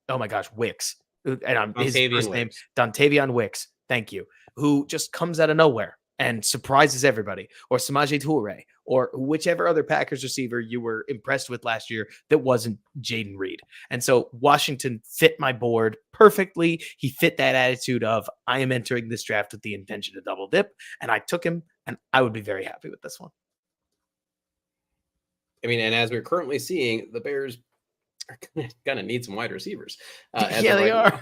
oh my gosh, Wicks. And his first name, Dontavion Wicks. Thank you. Who just comes out of nowhere and surprises everybody, or Samaje Toure, or whichever other Packers receiver you were impressed with last year that wasn't Jaden Reed. And so Washington fit my board perfectly. He fit that attitude of, I am entering this draft with the intention to double dip, and I took him, and I would be very happy with this one. I mean, and as we're currently seeing, the Bears are going to need some wide receivers. Yeah, they are.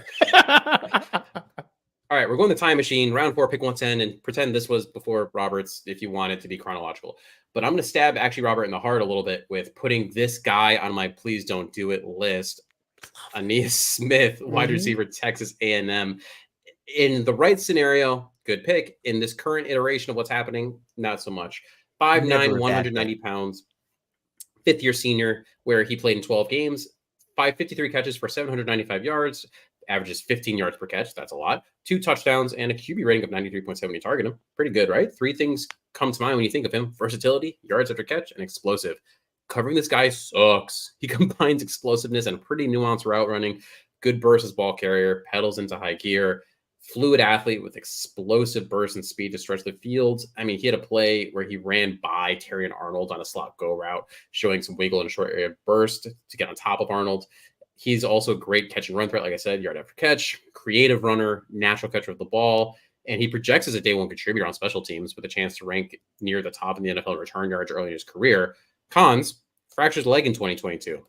All right, we're going to time machine, round 4, pick 110, and pretend this was before Robert's if you want it to be chronological. But I'm going to stab actually Robert in the heart a little bit with putting this guy on my please don't do it list. Aeneas Smith, wide receiver, Texas A&M. In the right scenario, good pick. In this current iteration of what's happening, not so much. 5'9", 190 pounds, fifth-year senior, where he played in 12 games, 553 catches for 795 yards, averages 15 yards per catch. That's a lot. 2 touchdowns and a QB rating of 93.7. You target him. Pretty good, right? 3 things come to mind when you think of him. Versatility, yards after catch, and explosive. Covering this guy sucks. He combines explosiveness and pretty nuanced route running, good burst as ball carrier, pedals into high gear, fluid athlete with explosive burst and speed to stretch the fields. I mean, he had a play where he ran by Terrion Arnold on a slot go route, showing some wiggle in a short area burst to get on top of Arnold. He's also a great catch and run threat, like I said, yard after catch, creative runner, natural catcher of the ball, and he projects as a day one contributor on special teams with a chance to rank near the top in the NFL in return yards early in his career. Cons, fractures leg in 2022.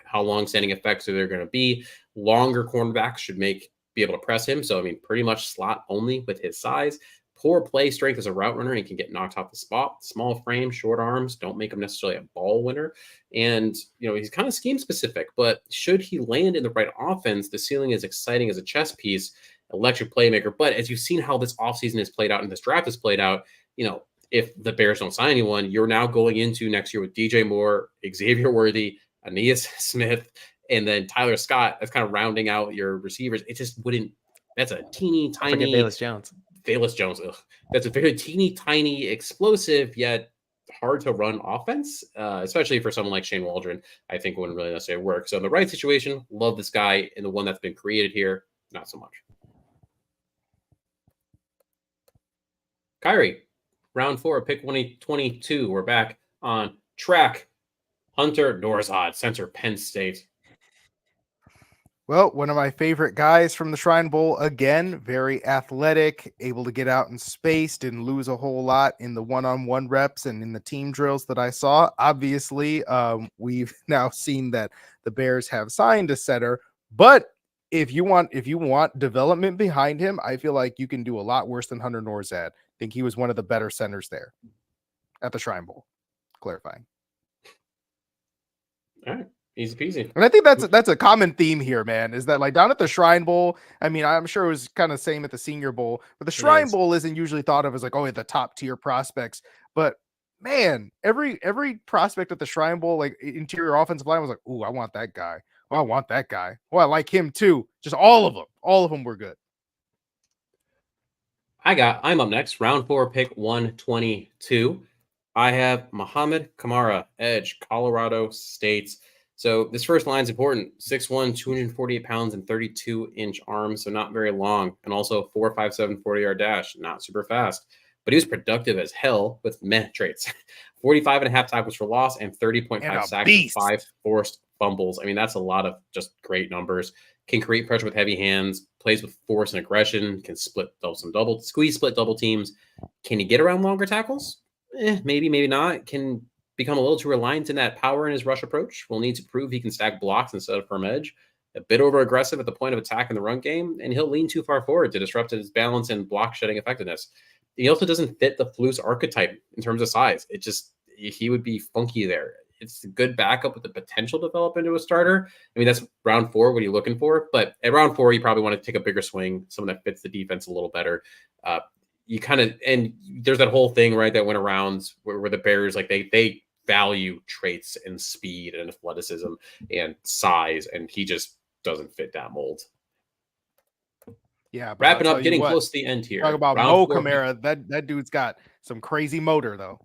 How long-standing effects are there going to be? Longer cornerbacks should be able to press him. So, I mean, pretty much slot only with his size. Poor play strength as a route runner, and he can get knocked off the spot. Small frame, short arms don't make him necessarily a ball winner. And, he's kind of scheme specific, but should he land in the right offense, the ceiling is exciting as a chess piece. electric playmaker. But as you've seen how this offseason has played out and this draft has played out, if the Bears don't sign anyone, you're now going into next year with DJ Moore, Xavier Worthy, Aeneas Smith, and then Tyler Scott. That's kind of rounding out your receivers. It just wouldn't. That's a teeny tiny. Bayless Jones. Ugh. That's a very teeny tiny, explosive yet hard to run offense, especially for someone like Shane Waldron. I think wouldn't really necessarily work. So in the right situation, love this guy. And the one that's been created here, not so much. Khari, round 4, pick 2022. We're back on track. Hunter Norzad, center, Penn State. Well, one of my favorite guys from the Shrine Bowl, again, very athletic, able to get out in space, didn't lose a whole lot in the one-on-one reps and in the team drills that I saw. Obviously, we've now seen that the Bears have signed a center, but if you want development behind him, I feel like you can do a lot worse than Hunter Norzad. I think he was one of the better centers there at the Shrine Bowl. Clarifying. All right. Easy peasy. And I think that's a common theme here, man, is that like down at the Shrine Bowl, I mean, I'm sure it was kind of the same at the Senior Bowl, but the Shrine Bowl isn't usually thought of as like, oh, the top tier prospects. But man, every prospect at the Shrine Bowl, like interior offensive line was like, ooh, I want that guy. Oh, I want that guy. Oh, I like him too. Just all of them. All of them were good. I'm up next. Round 4, pick 122. I have Muhammad Kamara, edge, Colorado State. So this first line is important. 6'1", 248 pounds, and 32-inch arms, so not very long. And also 4.57 40-yard dash, not super fast. But he was productive as hell with meh traits. 45.5 tackles for loss and 30.5 sacks and 5 forced fumbles. I mean, that's a lot of just great numbers. Can create pressure with heavy hands, plays with force and aggression, can squeeze split double teams. Can he get around longer tackles? Maybe, maybe not. Can become a little too reliant in that power in his rush approach. Will need to prove he can stack blocks instead of firm edge. A bit over aggressive at the point of attack in the run game, and he'll lean too far forward to disrupt his balance and block shedding effectiveness. He also doesn't fit the Flus archetype in terms of size. He would be funky there. It's a good backup with the potential to develop into a starter. I mean, that's round 4. What are you looking for? But at round 4, you probably want to take a bigger swing, someone that fits the defense a little better. And there's that whole thing, right, that went around where the Bears, like they value traits and speed and athleticism and size, and he just doesn't fit that mold. Yeah, wrapping up, getting close to the end here. Talk about Mo Kamara. That dude's got some crazy motor, though.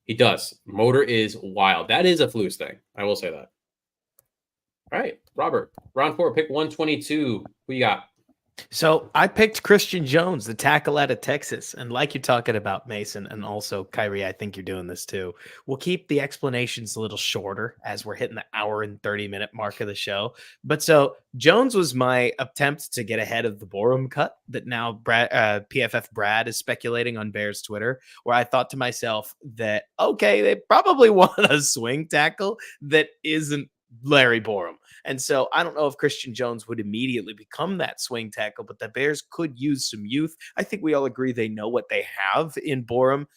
He does. Motor is wild. That is a Flus thing. I will say that. All right, Robert. Round 4, pick 122. Who you got? So I picked Christian Jones, the tackle out of Texas. And like you're talking about, Mason, and also Khari, I think you're doing this too. We'll keep the explanations a little shorter as we're hitting the hour and 30-minute mark of the show. But so Jones was my attempt to get ahead of the Borum cut that now PFF Brad is speculating on Bears Twitter, where I thought to myself that, okay, they probably want a swing tackle that isn't Larry Borum. And so I don't know if Christian Jones would immediately become that swing tackle, but the Bears could use some youth. I think we all agree they know what they have in Borum.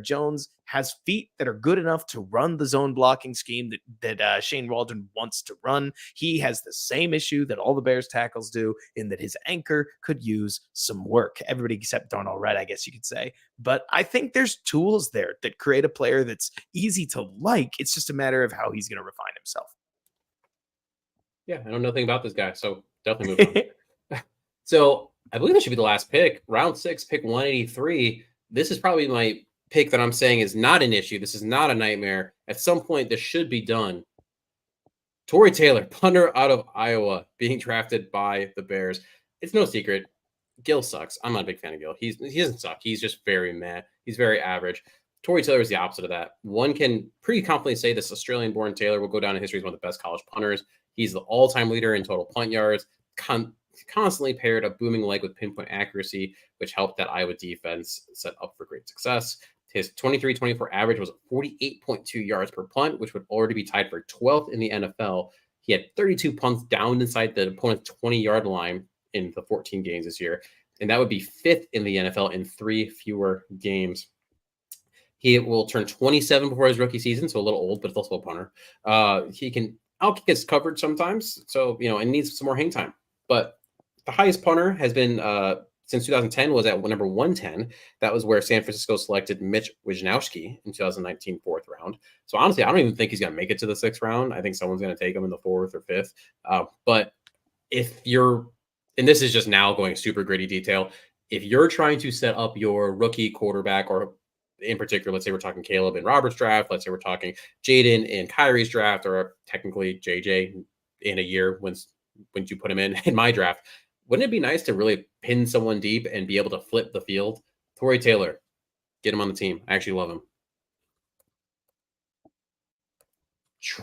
Jones has feet that are good enough to run the zone blocking scheme that Shane Waldron wants to run. He has the same issue that all the Bears tackles do in that his anchor could use some work. Everybody except Darnell Wright, I guess you could say. But I think there's tools there that create a player that's easy to like. It's just a matter of how he's going to refine himself. Yeah, I know nothing about this guy, so definitely move on. So I believe this should be the last pick. Round 6, pick 183. This is probably my pick that I'm saying is not an issue. This is not a nightmare. At some point, this should be done. Tory Taylor, punter out of Iowa, being drafted by the Bears. It's no secret. Gil sucks. I'm not a big fan of Gil. He doesn't suck. He's just very meh. He's very average. Tory Taylor is the opposite of that. One can pretty confidently say this Australian-born Taylor will go down in history as one of the best college punters. He's the all-time leader in total punt yards, constantly paired a booming leg with pinpoint accuracy, which helped that Iowa defense set up for great success. His 23-24 average was 48.2 yards per punt, which would already be tied for 12th in the NFL. He had 32 punts down inside the opponent's 20-yard line in the 14 games this year, and that would be 5th in the NFL in 3 fewer games. He will turn 27 before his rookie season, so a little old, but it's also a punter. He can outkick his coverage sometimes, so and needs some more hang time. But the highest punter has been since 2010 was at number 110. That was where San Francisco selected Mitch Wisnowski in 2019 fourth round. So honestly, I don't even think he's going to make it to the sixth round. I think someone's going to take him in the fourth or fifth. But if you're, and this is just now going super gritty detail, if you're trying to set up your rookie quarterback, or in particular, let's say we're talking Caleb in Robert's draft, let's say we're talking Jaden in Kyrie's draft, or technically JJ in a year when you put him in my draft, wouldn't it be nice to really pin someone deep and be able to flip the field? Torrey Taylor, get him on the team. I actually love him. I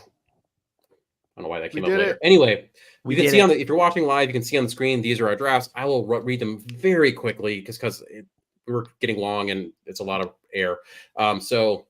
don't know why that came up later. Anyway, you can see if you're watching live, you can see on the screen, these are our drafts. I will read them very quickly because we're getting long and it's a lot of air. So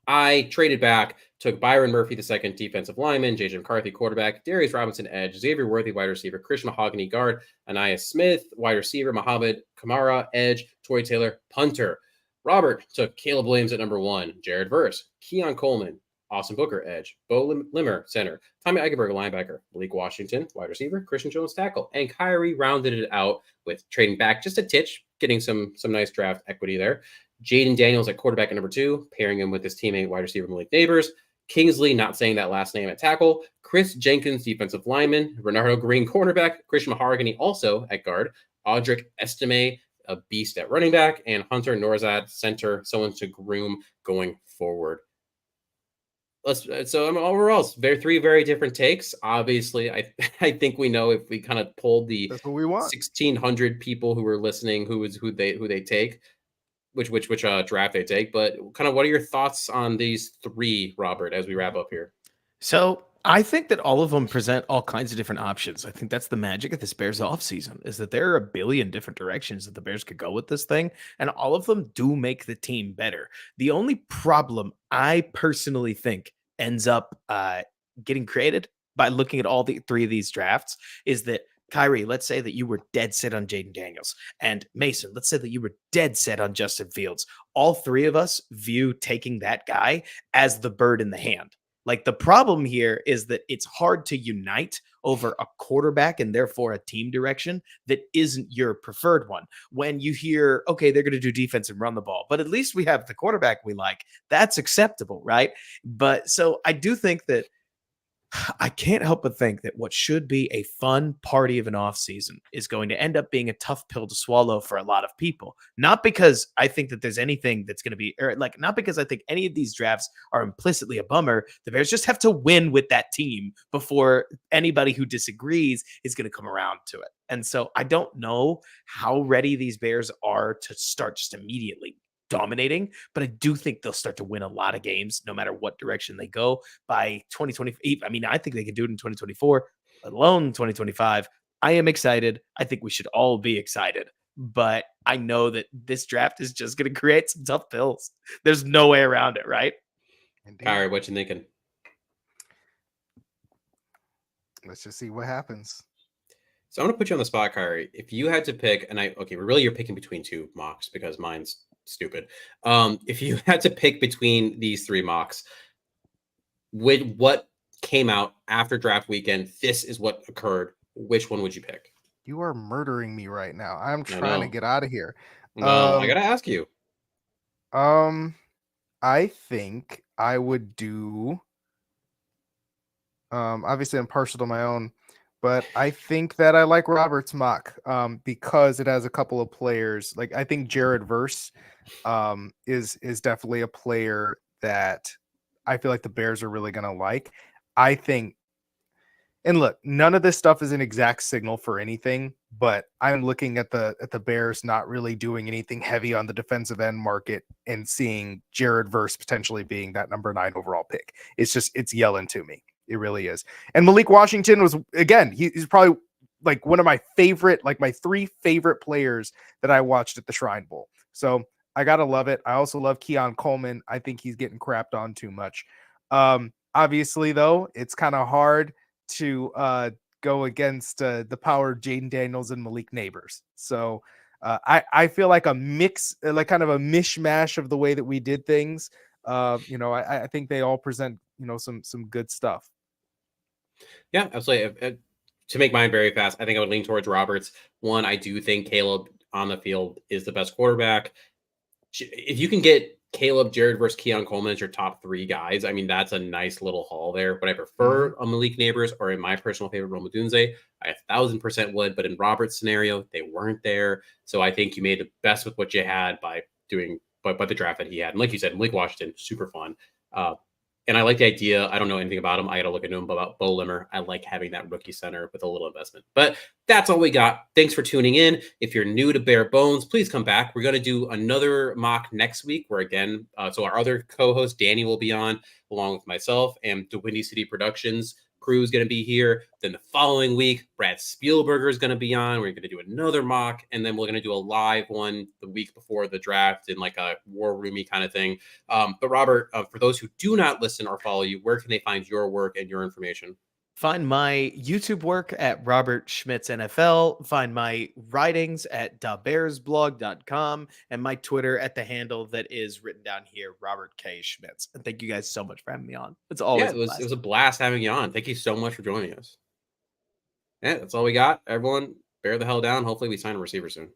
I traded back, took Byron Murphy, the second defensive lineman, JJ McCarthy, quarterback, Darius Robinson, edge, Xavier Worthy, wide receiver, Christian Mahogany, guard, Anaya Smith, wide receiver, Mohamed Kamara, edge, Torrey Taylor, punter. Robert took Caleb Williams at number 1, Jared Verse, Keon Coleman, Austin Booker, edge, Bo Limmer, center, Tommy Eichenberg, linebacker, Malik Washington, wide receiver, Christian Jones, tackle, and Kyrie rounded it out with trading back just a titch, getting some nice draft equity there. Jaden Daniels at quarterback at number 2, pairing him with his teammate, wide receiver Malik Neighbors. Kingsley, not saying that last name, at tackle. Chris Jenkins, defensive lineman. Renardo Green, cornerback. Christian Mahogany, also at guard. Audric Estime, a beast at running back. And Hunter Norzad, center, someone to groom going forward. So overall, three very different takes. Obviously, I think we know if we kind of polled the 1,600 people who were listening, who they take. Which draft they take, but kind of what are your thoughts on these three, Robert, as we wrap up here? So I think that all of them present all kinds of different options. I think that's the magic of this Bears offseason, is that there are a billion different directions that the Bears could go with this thing, and all of them do make the team better. The only problem I personally think ends up getting created by looking at all the three of these drafts is that Kyrie, let's say that you were dead set on Jaden Daniels, and Mason, let's say that you were dead set on Justin Fields. All three of us view taking that guy as the bird in the hand. Like, the problem here is that it's hard to unite over a quarterback and therefore a team direction that isn't your preferred one. When you hear, okay, they're going to do defense and run the ball, but at least we have the quarterback we like, that's acceptable, right? But so I do think that I can't help but think that what should be a fun party of an offseason is going to end up being a tough pill to swallow for a lot of people. Not because I think that there's anything that's going to be, or like, not because I think any of these drafts are implicitly a bummer. The Bears just have to win with that team before anybody who disagrees is going to come around to it. And so I don't know how ready these Bears are to start just immediately dominating, but I do think they'll start to win a lot of games no matter what direction they go by 2028. I mean, I think they can do it in 2024, let alone 2025. I am excited. I think we should all be excited, but I know that this draft is just going to create some tough pills. There's no way around it, right? Kyrie, what you thinking? Let's just see what happens. So I'm going to put you on the spot, Kyrie. If you had to pick, and you're picking between two mocks because mine's stupid. If you had to pick between these three mocks, with what came out after draft weekend, this is what occurred, which one would you pick? You are murdering me right now. I'm trying to get out of here. No, I gotta ask you. I think I would do obviously I'm partial to my own, but I think that I like Robert's mock because it has a couple of players. Like, I think Jared Verse is definitely a player that I feel like the Bears are really going to like. I think, and look, none of this stuff is an exact signal for anything, but I'm looking at the Bears not really doing anything heavy on the defensive end market and seeing Jared Verse potentially being that number 9 overall pick. It's yelling to me. It really is. And Malik Washington was, again, he's probably like one of my favorite, like my 3 favorite players that I watched at the Shrine Bowl. So I got to love it. I also love Keon Coleman. I think he's getting crapped on too much. Obviously, though, it's kind of hard to go against the power of Jaden Daniels and Malik Neighbors. So I feel like a mix, like kind of a mishmash of the way that we did things. I think they all present, some good stuff. Yeah, absolutely. to make mine very fast, I think I would lean towards Roberts. One, I do think Caleb on the field is the best quarterback. If you can get Caleb, Jared versus Keon Coleman as your top 3 guys, I mean, that's a nice little haul there. But I prefer a Malik Neighbors, or in my personal favorite, Rome Odunze. I 1,000% would, but in Robert's scenario, they weren't there. So I think you made the best with what you had by doing by the draft that he had. And like you said, Malik Washington, super fun. And I like the idea. I don't know anything about him. I got to look into him about Bo Limmer. I like having that rookie center with a little investment. But that's all we got. Thanks for tuning in. If you're new to Bare Bones, please come back. We're going to do another mock next week where, again, so our other co-host, Danny, will be on along with myself, and the Windy City Productions crew is going to be here. Then the following week, Brad Spielberger is going to be on. We're going to do another mock, and then we're going to do a live one the week before the draft in like a war roomy kind of thing. But Robert, for those who do not listen or follow you, where can they find your work and your information? Find my YouTube work at Robert Schmitz NFL. Find my writings at dabearsblog.com and my Twitter at the handle that is written down here, Robert K. Schmitz. And thank you guys so much for having me on. It's always it was a blast having you on. Thank you so much for joining us. Yeah, that's all we got. Everyone, bear the hell down. Hopefully we sign a receiver soon.